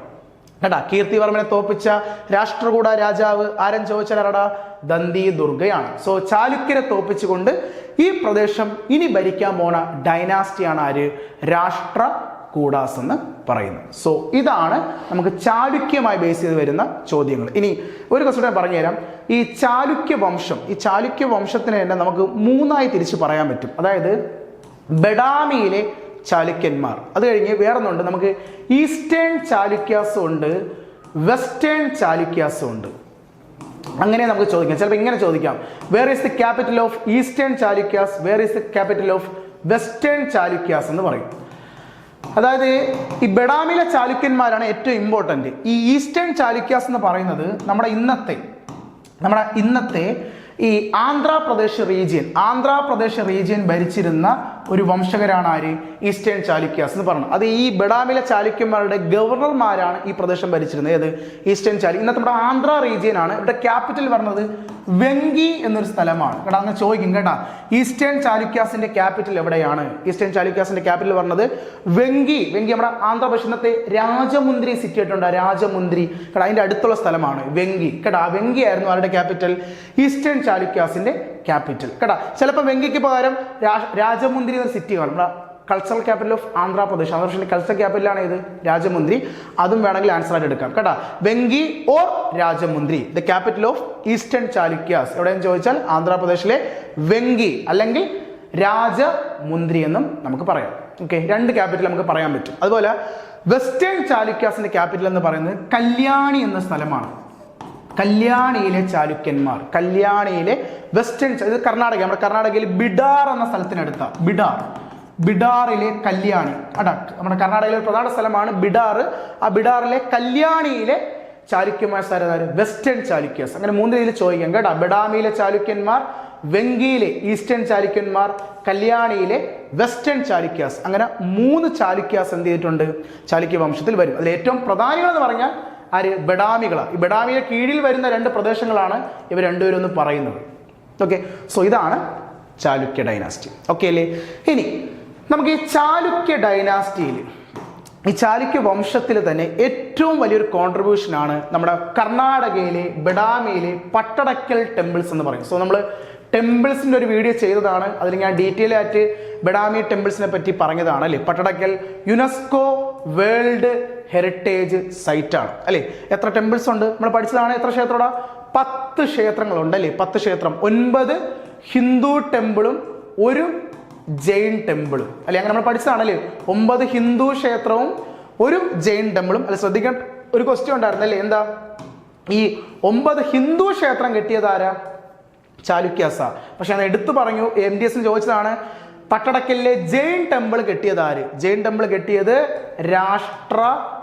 കേട്ടാ. കീർത്തിവർമ്മനെ തോപ്പിച്ച രാഷ്ട്രകൂട രാജാവ് ആരെന്ന് ചോദിച്ചാൽ ആരാടാ? ദന്തി ദുർഗയാണ്. സോ ചാലുക്യരെ തോപ്പിച്ചുകൊണ്ട് ഈ പ്രദേശം ഇനി ഭരിക്കാൻ പോണ ഡൈനാസ്റ്റിയാണ് ആര്? രാഷ്ട്രകൂടാസ് എന്ന് പറയുന്നത്. സോ ഇതാണ് നമുക്ക് ചാലുക്യമായി ബേസ് ചെയ്ത് വരുന്ന ചോദ്യങ്ങൾ. ഇനി ഒരു ക്വസ്റ്റ്യൻ ഞാൻ പറഞ്ഞുതരാം. ഈ ചാലുക്യ വംശത്തിനെ തന്നെ നമുക്ക് 3 തിരിച്ച് പറയാൻ പറ്റും. അതായത് ബഡാമിയിലെ ചാലുക്യന്മാർ, അത് കഴിഞ്ഞ് വേറൊന്നുണ്ട്, നമുക്ക് ഈസ്റ്റേൺ ചാലുക്യാസും ഉണ്ട്, വെസ്റ്റേൺ ചാലുക്യാസും ഉണ്ട്. അങ്ങനെ നമുക്ക് ചോദിക്കാം. ചിലപ്പോൾ ഇങ്ങനെ ചോദിക്കാം, where is the capital of eastern Chalukyas, where is the capital of western Chalukyas എന്ന് പറയും. അതായത് ഈ ബഡാമിയിലെ ചാലുക്യന്മാരാണ് ഏറ്റവും ഇമ്പോർട്ടൻറ്റ്. ഈ ഈസ്റ്റേൺ ചാലുക്യാസ് എന്ന് പറയുന്നത് നമ്മുടെ ഇന്നത്തെ ഈ ആന്ധ്രാപ്രദേശ് റീജിയൻ ഭരിച്ചിരുന്ന ഒരു വംശകരാണ് ആര്? ഈസ്റ്റേൺ ചാലുക്യാസ് എന്ന് പറയുന്നത്. അത് ഈ ബഡാമിലെ ചാലുക്യന്മാരുടെ ഗവർണർമാരാണ് ഈ പ്രദേശം ഭരിച്ചിരുന്നത്. ഏത്? ഈസ്റ്റേൺ ചാലുക്യ. ഇന്നത്തെ നമ്മുടെ ആന്ധ്ര റീജിയൻ ആണ്. ഇവിടെ ക്യാപിറ്റൽ പറഞ്ഞത് വെങ്കി എന്നൊരു സ്ഥലമാണ് കേട്ടോ. അങ്ങനെ ചോദിക്കും കേട്ടാ, ഈസ്റ്റേൺ ചാലുക്യാസിന്റെ ക്യാപിറ്റൽ എവിടെയാണ്? ഈസ്റ്റേൺ ചാലുക്യാസിന്റെ ക്യാപിറ്റൽ പറഞ്ഞത് വെങ്കി നമ്മുടെ ആന്ധ്രാപ്രദേശ് ഇന്നത്തെ രാജമുന്ദ്രി സിറ്റി ആയിട്ടുണ്ട്. രാജമുന്ദ്രി കേട്ടോ, അതിന്റെ അടുത്തുള്ള സ്ഥലമാണ് വെങ്കി കേട്ടോ. ആ വെങ്കി ആയിരുന്നു അവരുടെ ക്യാപിറ്റൽ, ഈസ്റ്റേൺ ചാലുക്യാസിന്റെ ക്യാപിറ്റൽ കേട്ടോ. ചിലപ്പോൾ വെങ്കിക്ക് പകരം രാജമുന്ദ്രി എന്ന സിറ്റി കാണും. കൾച്ചറൽ ക്യാപിറ്റൽ ഓഫ് ആന്ധ്രാപ്രദേശിന്റെ കൾച്ചറൽ ക്യാപിറ്റലാണ് ഇത്? രാജമുന്ദ്രി. അതും വേണമെങ്കിൽ ആൻസർ ആയിട്ട് എടുക്കാം കേട്ടോ. Venky or Rajahmundry, the capital of eastern Chalukyas എവിടെയെന്ന് ചോദിച്ചാൽ ആന്ധ്രാപ്രദേശിലെ വെങ്കി അല്ലെങ്കിൽ രാജമുന്ദ്രി എന്നും നമുക്ക് പറയാം. ഓക്കെ, 2 ക്യാപിറ്റൽ നമുക്ക് പറയാൻ പറ്റും. അതുപോലെ വെസ്റ്റേൺ ചാലുക്യാസിന്റെ ക്യാപിറ്റൽ എന്ന് പറയുന്നത് കല്യാണി എന്ന സ്ഥലമാണ്. കല്യാണിയിലെ ചാലുക്യന്മാർ, കല്യാണിയിലെ വെസ്റ്റേൺ, ഇത് കർണാടക, നമ്മുടെ കർണാടകയിൽ ബിഡാർ എന്ന സ്ഥലത്തിനടുത്ത ബിഡാറിലെ കല്യാണി അടാ, നമ്മുടെ കർണാടകയിലെ ഒരു പ്രധാന സ്ഥലമാണ് ബിഡാർ. ആ ബിഡാറിലെ കല്യാണിയിലെ ചാലുക്യന്മാർ വെസ്റ്റേൺ ചാലുക്യാസ്. അങ്ങനെ 3 രീതിയിൽ ചോദിക്കാം കേട്ടോ. ബഡാമിയിലെ ചാലുക്യന്മാർ, വെങ്കിയിലെ ഈസ്റ്റേൺ ചാലുക്യന്മാർ, കല്യാണിയിലെ വെസ്റ്റേൺ ചാലുക്യാസ്. അങ്ങനെ 3 ചാലുക്യാസ് എന്ത് ചെയ്തിട്ടുണ്ട്? ചാലുക്യ വംശത്തിൽ വരും. അതിൽ ഏറ്റവും പ്രധാനികൾ എന്ന് പറഞ്ഞാൽ ആര്? ബഡാമികളാണ്. ഈ ബഡാമിയുടെ കീഴിൽ വരുന്ന 2 പ്രദേശങ്ങളാണ് ഇവർ രണ്ടുപേരും ഒന്ന് പറയുന്നത്. ഓക്കെ, സോ ഇതാണ് ചാലുക്യ ഡൈനാസ്റ്റി. ഓക്കെ അല്ലേ? ഇനി നമുക്ക് ഈ ചാലുക്യ ഡൈനാസ്റ്റിയിൽ, ഈ ചാലുക്യ വംശത്തിൽ തന്നെ ഏറ്റവും വലിയൊരു കോൺട്രിബ്യൂഷനാണ് നമ്മുടെ കർണാടകയിലെ ബഡാമിയിലെ പട്ടടക്കൽ ടെമ്പിൾസ് എന്ന് പറയും. സോ നമ്മൾ ടെമ്പിൾസിൻ്റെ ഒരു വീഡിയോ ചെയ്തതാണ്. അതിൽ ഞാൻ ഡീറ്റെയിൽ ആയിട്ട് ബഡാമി ടെമ്പിൾസിനെ പറ്റി പറഞ്ഞതാണ് അല്ലേ. പട്ടടക്കൽ യുനെസ്കോ വേൾഡ് ഹെറിറ്റേജ് സൈറ്റാണ് അല്ലേ. എത്ര ടെമ്പിൾസ് ഉണ്ട് നമ്മൾ പഠിച്ചതാണ്. എത്ര ക്ഷേത്രമാണ്? 10 ക്ഷേത്രങ്ങളുണ്ട് അല്ലേ. 10 ക്ഷേത്രം, 9 ഹിന്ദു ടെമ്പിളും 1 ജെയിൻ ടെമ്പിളും അല്ലെ. അങ്ങനെ നമ്മൾ പഠിച്ചതാണല്ലേ. 9 ഹിന്ദു ക്ഷേത്രവും 1 ജെയിൻ ടെമ്പിളും. അല്ലെ, ശ്രദ്ധിക്കാൻ ഒരു ക്വസ്റ്റ്യൻ ഉണ്ടായിരുന്നല്ലേ. എന്താ? ഈ 9 ഹിന്ദു ക്ഷേത്രം കെട്ടിയതാരാ? ചാലുക്യാസ. പക്ഷെ ഞാൻ എടുത്തു പറഞ്ഞു, MDS ചോദിച്ചതാണ്, പട്ടടക്കലിലെ ജെയിൻ ടെമ്പിൾ കെട്ടിയത് ആര്? ജെയിൻ ടെമ്പിൾ കെട്ടിയത് രാഷ്ട്രകൂടാസാണ്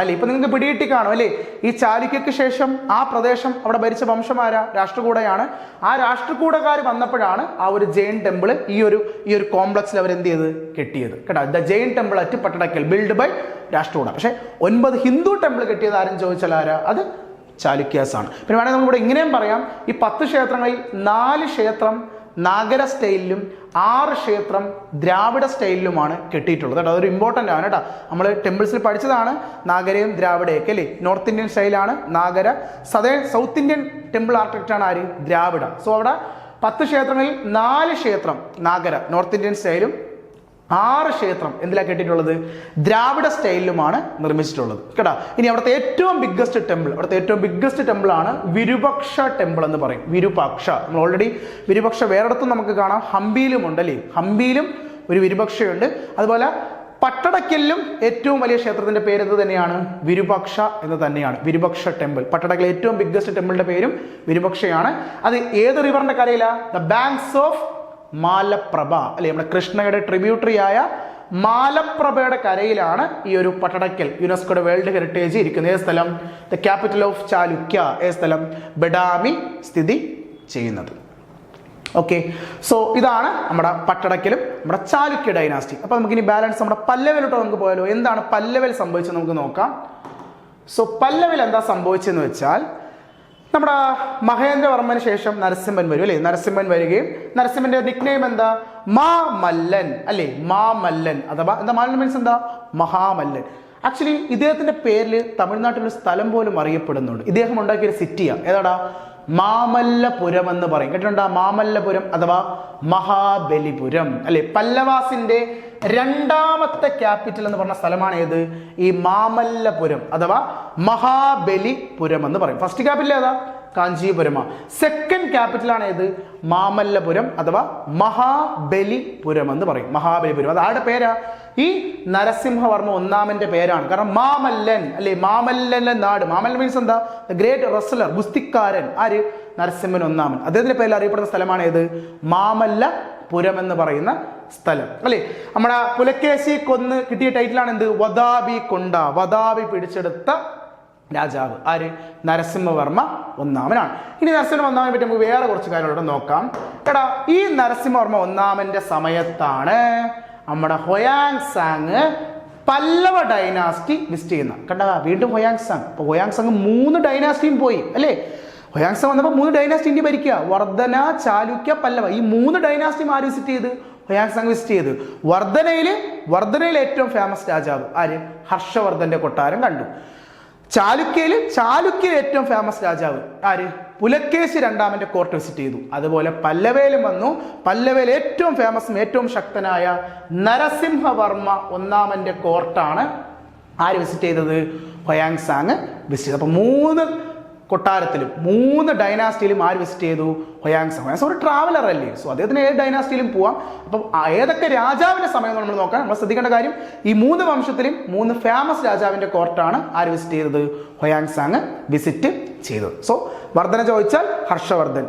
അല്ലെ. ഇപ്പൊ നിങ്ങൾക്ക് പിടികിട്ടി കാണും അല്ലേ. ഈ ചാലുക്യക്ക് ശേഷം ആ പ്രദേശം അവിടെ ഭരിച്ച വംശമാരാ? രാഷ്ട്രകൂടയാണ്. ആ രാഷ്ട്രകൂടക്കാർ വന്നപ്പോഴാണ് ആ ഒരു ജെയിൻ ടെമ്പിൾ ഈ ഒരു കോംപ്ലക്സിൽ അവർ എന്ത് ചെയ്ത്? കെട്ടിയത് കേട്ടോ. The Jain temple at Pattadakal build by Rashtrakuta. പക്ഷെ 9 ഹിന്ദു ടെമ്പിൾ കെട്ടിയത് ആരും ചോദിച്ചാൽ ആരാ? അത് ചാലുക്യാസ് ആണ്. പിന്നെ വേണമെങ്കിൽ നമുക്ക് ഇവിടെ ഇങ്ങനെയും പറയാം, ഈ 10 ക്ഷേത്രങ്ങളിൽ 4 ക്ഷേത്രം നാഗര സ്റ്റൈലിലും 6 ക്ഷേത്രം ദ്രാവിഡ സ്റ്റൈലിലുമാണ് കെട്ടിയിട്ടുള്ളത് കേട്ടോ. അതൊരു ഇമ്പോർട്ടൻ്റ് ആണ് കേട്ടോ. നമ്മൾ ടെമ്പിൾസിൽ പഠിച്ചതാണ് നാഗരയും ദ്രാവിഡയൊക്കെ അല്ലേ. നോർത്ത് ഇന്ത്യൻ സ്റ്റൈലാണ് നാഗര. സൗത്ത് ഇന്ത്യൻ ടെമ്പിൾ ആർക്കിടെക്റ്റാണ് ആര്? ദ്രാവിഡ. സോ അവിടെ 10 ക്ഷേത്രങ്ങളിൽ 4 ക്ഷേത്രം നാഗര നോർത്ത് ഇന്ത്യൻ സ്റ്റൈലും 6 ക്ഷേത്രം എന്തിലാണ് കെട്ടിയിട്ടുള്ളത്? ദ്രാവിഡ സ്റ്റൈലിലുമാണ് നിർമ്മിച്ചിട്ടുള്ളത് കേട്ടോ. ഇനി അവിടുത്തെ ഏറ്റവും ബിഗ്ഗസ്റ്റ് ടെമ്പിൾ ആണ് വിരുപക്ഷ ടെമ്പിൾ എന്ന് പറയും. വിരുപക്ഷ നമ്മൾ ഓൾറെഡി വിരുപക്ഷ വേറെടുത്തും നമുക്ക് കാണാം. ഹംപിയിലും ഉണ്ടല്ലേ. ഹംപിയിലും ഒരു വിരുപക്ഷയുണ്ട്. അതുപോലെ പട്ടടക്കലിലും ഏറ്റവും വലിയ ക്ഷേത്രത്തിന്റെ പേര് എന്ത് തന്നെയാണ്? വിരുപക്ഷ എന്ന് തന്നെയാണ്. വിരുപക്ഷ ടെമ്പിൾ. പട്ടടക്കലിലെ ഏറ്റവും ബിഗ്ഗസ്റ്റ് ടെമ്പിളിന്റെ പേരും വിരുപക്ഷയാണ്. അത് ഏത് റിവറിന്റെ കരയിലാണ്? ദ ബാങ്ക്സ് ഓഫ് മാലപ്രഭ അല്ലെ. നമ്മുടെ കൃഷ്ണയുടെ ട്രിബ്യൂട്ടറി ആയ മാലപ്രഭയുടെ കരയിലാണ് ഈ ഒരു പട്ടടക്കൽ യുനെസ്കോയുടെ വേൾഡ് ഹെറിറ്റേജ് ഇരിക്കുന്നത്. ഏത് സ്ഥലം? The capital of Chalukya. ഏത് സ്ഥലം? ബഡാമി സ്ഥിതി ചെയ്യുന്നത്. ഓക്കെ, സോ ഇതാണ് നമ്മുടെ പട്ടടക്കലും നമ്മുടെ ചാലുക്യ ഡൈനാസ്റ്റി. അപ്പൊ നമുക്ക് ഇനി ബാലൻസ് നമ്മുടെ പല്ലവിലോട്ട് നമുക്ക് പോയാലോ. എന്താണ് പല്ലവിൽ സംഭവിച്ചത് നമുക്ക് നോക്കാം. സോ പല്ലവിൽ എന്താ സംഭവിച്ചെന്ന് വെച്ചാൽ, നമ്മുടെ മഹേന്ദ്രവർമ്മന് ശേഷം നരസിംഹൻ വരും അല്ലേ. നരസിംഹൻ വരികയും നരസിംഹന്റെ നിക്നെയിം എന്താ? മാമല്ലൻ അല്ലേ. മാമല്ലൻ അഥവാ എന്താ? മാമല്ലൻ മീൻസ് എന്താ? മഹാമല്ലൻ. ആക്ച്വലി ഇദ്ദേഹത്തിന്റെ പേരിൽ തമിഴ്നാട്ടിലൊരു സ്ഥലം പോലും അറിയപ്പെടുന്നുണ്ട്. ഇദ്ദേഹം ഉണ്ടാക്കിയൊരു സിറ്റിയാ. ഏതാടാ? മാമല്ലപുരം എന്ന് പറയും. കേട്ടിട്ടുണ്ടോ? മാമല്ലപുരം അഥവാ മഹാബലിപുരം അല്ലെ. പല്ലവാസിന്റെ 2ാമത്തെ ക്യാപിറ്റൽ എന്ന് പറഞ്ഞ സ്ഥലമാണ് ഏത്? ഈ മാമല്ലപുരം അഥവാ മഹാബലിപുരം എന്ന് പറയും. ഫസ്റ്റ് ക്യാപിറ്റൽ ഏതാ? കാഞ്ചീപുരമാ. സെക്കൻഡ് ക്യാപിറ്റൽ ആണ് ഏത്? മാമല്ലപുരം അഥവാ മഹാബലിപുരം എന്ന് പറയും. മഹാബലിപുരം അത് ആരുടെ പേരാ? ഈ നരസിംഹവർമ്മ 1-ാമന്റെ പേരാണ്. കാരണം മാമല്ലൻ അല്ലെ. മാമല്ലന്റെ നാട്. മാമല്ലൻ മീൻസ് എന്താ? ദ ഗ്രേറ്റ് റെസ്ലർ, ഗുസ്തിക്കാരൻ. ആര്? നരസിംഹൻ 1-ാമൻ. അദ്ദേഹത്തിന്റെ പേരിൽ അറിയപ്പെടുന്ന സ്ഥലമാണ് ഏത്? മാമല്ലപുരം എന്ന് പറയുന്ന സ്ഥലം അല്ലെ. നമ്മുടെ പുലക്കേശി കൊന്ന് കിട്ടിയ ടൈറ്റിലാണ് എന്ത്? വദാബി കൊണ്ട. വദാബി പിടിച്ചെടുത്ത രാജാവ് ആര്? നരസിംഹവർമ്മ 1-ാമനാണ്. ഇനി നരസിംഹവർമ്മ 1-ാമനെ പറ്റി നമുക്ക് വേറെ കുറച്ച് കാര്യങ്ങളോട് നോക്കാം. എടാ, ഈ നരസിംഹവർമ്മ 1-ാമന്റെ സമയത്താണ് നമ്മുടെ ഹൊയാങ് സാങ് പല്ലവ ഡൈനാസ്റ്റി വിസിറ്റ് ചെയ്യുന്ന. കണ്ട, വീണ്ടും ഹൊയാങ് സാങ്. അപ്പൊ ഹൊയാങ് സാങ് 3 ഡൈനാസ്റ്റിയും പോയി അല്ലേ. ഹൊയാങ് സാങ് വന്നപ്പോൾ 3 ഡൈനാസ്റ്റി ഇന്ത്യ ഭരിക്കുക. വർദ്ധന, ചാലുക്യ, പല്ലവ. ഈ 3 ഡൈനാസ്റ്റിയും ആര് വിസിറ്റ് ചെയ്ത്? ഹൊയാങ് സാങ് വിസിറ്റ് ചെയ്ത്. വർദ്ധനയിലെ ഏറ്റവും ഫേമസ് രാജാവ് ആര്? ഹർഷവർദ്ധന്റെ കൊട്ടാരം കണ്ടു. ചാലുക്യയിൽ ഏറ്റവും ഫേമസ് രാജാവ് ആര്? പുലക്കേശി 2-ാമന്റെ കോർട്ട് വിസിറ്റ് ചെയ്തു. അതുപോലെ പല്ലവയിലും വന്നു. പല്ലവയിൽ ഏറ്റവും ഫേമസും ഏറ്റവും ശക്തനായ നരസിംഹവർമ്മ 1-ാമന്റെ കോർട്ടാണ് ആര് വിസിറ്റ് ചെയ്തത്? ഹൊയാങ് സാങ് വിസിറ്റ് ചെയ്തു. അപ്പൊ 3 കൊട്ടാരത്തിലും 3 ഡൈനാസ്റ്റിയിലും ആര് വിസിറ്റ് ചെയ്തു? ഹൊയാങ് സാങ്. ഹൊയാങ് സാങ് ഒരു ട്രാവലർ അല്ലേ. സോ അദ്ദേഹത്തിന് ഏത് ഡൈനാസ്റ്റിയിലും പോവാം. അപ്പം ഏതൊക്കെ രാജാവിന്റെ സമയം നമ്മൾ നോക്കാം. നമ്മൾ ശ്രദ്ധിക്കേണ്ട കാര്യം, ഈ 3 വംശത്തിലും 3 ഫേമസ് രാജാവിന്റെ കോർട്ടാണ് ആര് വിസിറ്റ് ചെയ്തത്? ഹൊയാങ് സാങ് വിസിറ്റ് ചെയ്തത്. സോ വർദ്ധന ചോദിച്ചാൽ ഹർഷവർദ്ധൻ,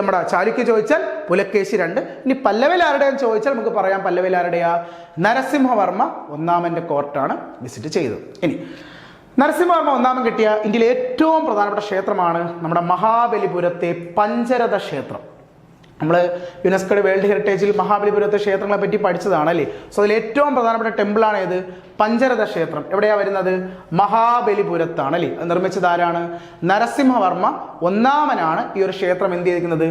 നമ്മുടെ ചാലുക്യ ചോദിച്ചാൽ പുലക്കേശി 2. ഇനി പല്ലവയിൽ ആരുടെയെന്ന് ചോദിച്ചാൽ നമുക്ക് പറയാം പല്ലവയിൽ ആരുടെയാ? നരസിംഹവർമ്മ 1-ാമന്റെ കോർട്ടാണ് വിസിറ്റ് ചെയ്തത്. ഇനി നരസിംഹവർമ്മ 1-ാമൻ കിട്ടിയ ഇന്ത്യയിലെ ഏറ്റവും പ്രധാനപ്പെട്ട ക്ഷേത്രമാണ് നമ്മുടെ മഹാബലിപുരത്തെ പഞ്ചരഥ ക്ഷേത്രം. നമ്മൾ യുനെസ്കോയുടെ വേൾഡ് ഹെറിറ്റേജിൽ മഹാബലിപുരത്തെ ക്ഷേത്രങ്ങളെ പറ്റി പഠിച്ചതാണ് അല്ലേ. സോ അതിൽ ഏറ്റവും പ്രധാനപ്പെട്ട ടെമ്പിളാണ് ഏത്? പഞ്ചരഥ ക്ഷേത്രം. എവിടെയാണ് വരുന്നത്? മഹാബലിപുരത്താണ് അല്ലേ. അത് നിർമ്മിച്ചത് ആരാണ്? നരസിംഹവർമ്മ ഒന്നാമനാണ് ഈ ഒരു ക്ഷേത്രം എന്ത് ചെയ്തിരിക്കുന്നത്?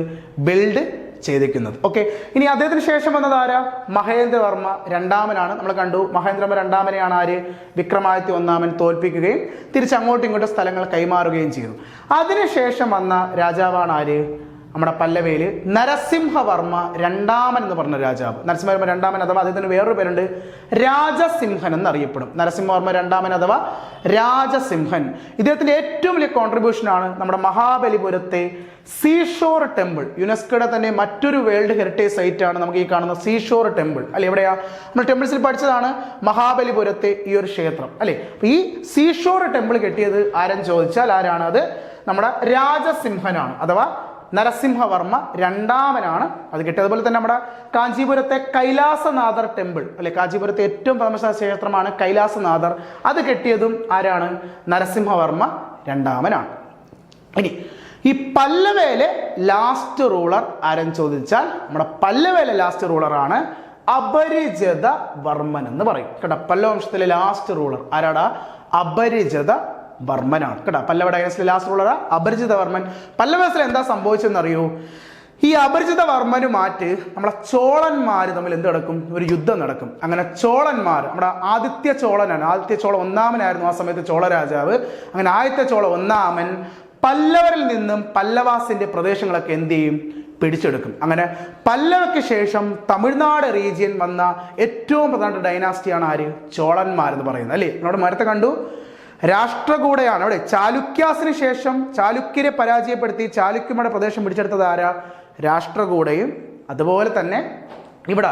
ബിൽഡ് ചെയ്തിരിക്കുന്നത്. ഓക്കെ, ഇനി അദ്ദേഹത്തിന് ശേഷം വന്നത് ആരാ? മഹേന്ദ്രവർമ്മ രണ്ടാമനാണ്. നമ്മൾ കണ്ടു മഹേന്ദ്രവർമ്മ രണ്ടാമനെയാണ് ആര്? വിക്രമാദിത്യ ഒന്നാമൻ തോൽപ്പിക്കുകയും തിരിച്ചങ്ങോട്ടും ഇങ്ങോട്ടും സ്ഥലങ്ങൾ കൈമാറുകയും ചെയ്തു. അതിനുശേഷം വന്ന രാജാവാണ് ആര്? നമ്മുടെ പല്ലവയില് നരസിംഹവർമ്മ രണ്ടാമൻ എന്ന് പറഞ്ഞ രാജാവ്. നരസിംഹവർമ്മ രണ്ടാമൻ അഥവാ അദ്ദേഹത്തിന് വേറൊരു പേരുണ്ട്, രാജസിംഹൻ എന്നറിയപ്പെടും. നരസിംഹവർമ്മ രണ്ടാമൻ അഥവാ രാജസിംഹൻ. ഇദ്ദേഹത്തിന്റെ ഏറ്റവും വലിയ കോൺട്രിബ്യൂഷൻ ആണ് നമ്മുടെ മഹാബലിപുരത്തെ സീഷോർ ടെമ്പിൾ. യുനെസ്കോയുടെ തന്നെ മറ്റൊരു വേൾഡ് ഹെറിറ്റേജ് സൈറ്റ് ആണ് നമുക്ക് ഈ കാണുന്ന സീഷോർ ടെമ്പിൾ അല്ലെ. എവിടെയാ? നമ്മൾ ടെമ്പിൾസിൽ പഠിച്ചതാണ് മഹാബലിപുരത്തെ ഈ ഒരു ക്ഷേത്രം അല്ലെ. ഈ സീഷോർ ടെമ്പിൾ കെട്ടിയത് ആരെന്ന് ചോദിച്ചാൽ ആരാണ്? അത് നമ്മുടെ രാജസിംഹനാണ് അഥവാ നരസിംഹവർമ്മ രണ്ടാമനാണ് അത് കിട്ടിയത്. അതുപോലെ തന്നെ നമ്മുടെ കാഞ്ചീപുരത്തെ കൈലാസനാഥർ ടെമ്പിൾ അല്ലെ, കാഞ്ചീപുരത്തെ ഏറ്റവും പ്രധാനപ്പെട്ട ക്ഷേത്രമാണ് കൈലാസനാഥർ. അത് കെട്ടിയതും ആരാണ്? നരസിംഹവർമ്മ രണ്ടാമനാണ്. ഇനി ഈ പല്ലവയിലെ ലാസ്റ്റ് റൂളർ ആരെന്ന് ചോദിച്ചാൽ നമ്മുടെ പല്ലവയിലെ ലാസ്റ്റ് റൂളറാണ് അപരിചിത വർമ്മൻ എന്ന് പറയും കേട്ടോ. പല്ലവ വംശത്തിലെ ലാസ്റ്റ് റൂളർ ആരാടാ? അപരിചിത വർമ്മനാണ് കേട്ടോ. പല്ലവ ഡൈനസ്റ്റിയിലെ ലാസ്റ്റ് റൂളർ അപരിചിത വർമ്മൻ. പല്ലവത്തിൽ എന്താ സംഭവിച്ചെന്ന് അറിയൂ? ഈ അപരിചിത വർമ്മനുമായിട്ട് നമ്മളെ ചോളന്മാർ തമ്മിൽ എന്ത് നടക്കും? ഒരു യുദ്ധം നടക്കും. അങ്ങനെ ചോളന്മാർ, നമ്മുടെ ആദിത്യ ചോളനാണ്, ആദിത്യ ചോള ഒന്നാമനായിരുന്നു ആ സമയത്ത് ചോള രാജാവ്. അങ്ങനെ ആദിത്യ ചോള ഒന്നാമൻ പല്ലവരിൽ നിന്നും പല്ലവാസിന്റെ പ്രദേശങ്ങളൊക്കെ എന്ത് ചെയ്യും? പിടിച്ചെടുക്കും. അങ്ങനെ പല്ലവയ്ക്ക് ശേഷം തമിഴ്നാട് റീജിയൻ വന്ന ഏറ്റവും പ്രധാനപ്പെട്ട ഡൈനാസ്റ്റിയാണ് ആര്? ചോളന്മാർ എന്ന് പറയുന്നത് അല്ലേ. നമ്മുടെ നേരത്തെ കണ്ടു രാഷ്ട്രകൂടയാണ്. അവിടെ ചാലുക്യാസിന് ശേഷം ചാലുക്യരെ പരാജയപ്പെടുത്തി ചാലുക്യരുടെ പ്രദേശം പിടിച്ചെടുത്തത് ആരാ? രാഷ്ട്രകൂടയും. അതുപോലെ തന്നെ ഇവിടെ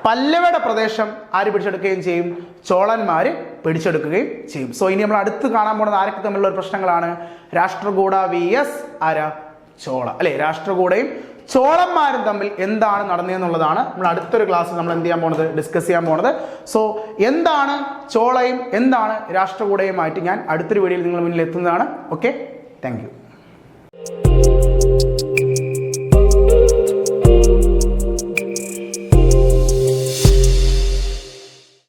പല്ലവയുടെ പ്രദേശം ആര് പിടിച്ചെടുക്കുകയും ചെയ്യും? ചോളന്മാര് പിടിച്ചെടുക്കുകയും ചെയ്യും. സോ ഇനി നമ്മൾ അടുത്ത് കാണാൻ പോകുന്നത് ആരൊക്കെ തമ്മിലുള്ള ഒരു പ്രശ്നങ്ങളാണ്? രാഷ്ട്രകൂട vs ആരാ? ചോള അല്ലെ. രാഷ്ട്രകൂടയും ചോളന്മാരും തമ്മിൽ എന്താണ് നടന്നതെന്നുള്ളതാണ് നമ്മൾ അടുത്തൊരു ക്ലാസ്സിൽ നമ്മൾ എന്ത് ചെയ്യാൻ പോകുന്നത്? ഡിസ്കസ് ചെയ്യാൻ പോകുന്നത്. സോ എന്താണ് ചോളയും എന്താണ് രാഷ്ട്രകൂടയുമായിട്ട് ഞാൻ അടുത്തൊരു വീഡിയോയിൽ നിങ്ങൾ മുന്നിൽ എത്തുന്നതാണ്. Okay, thank you.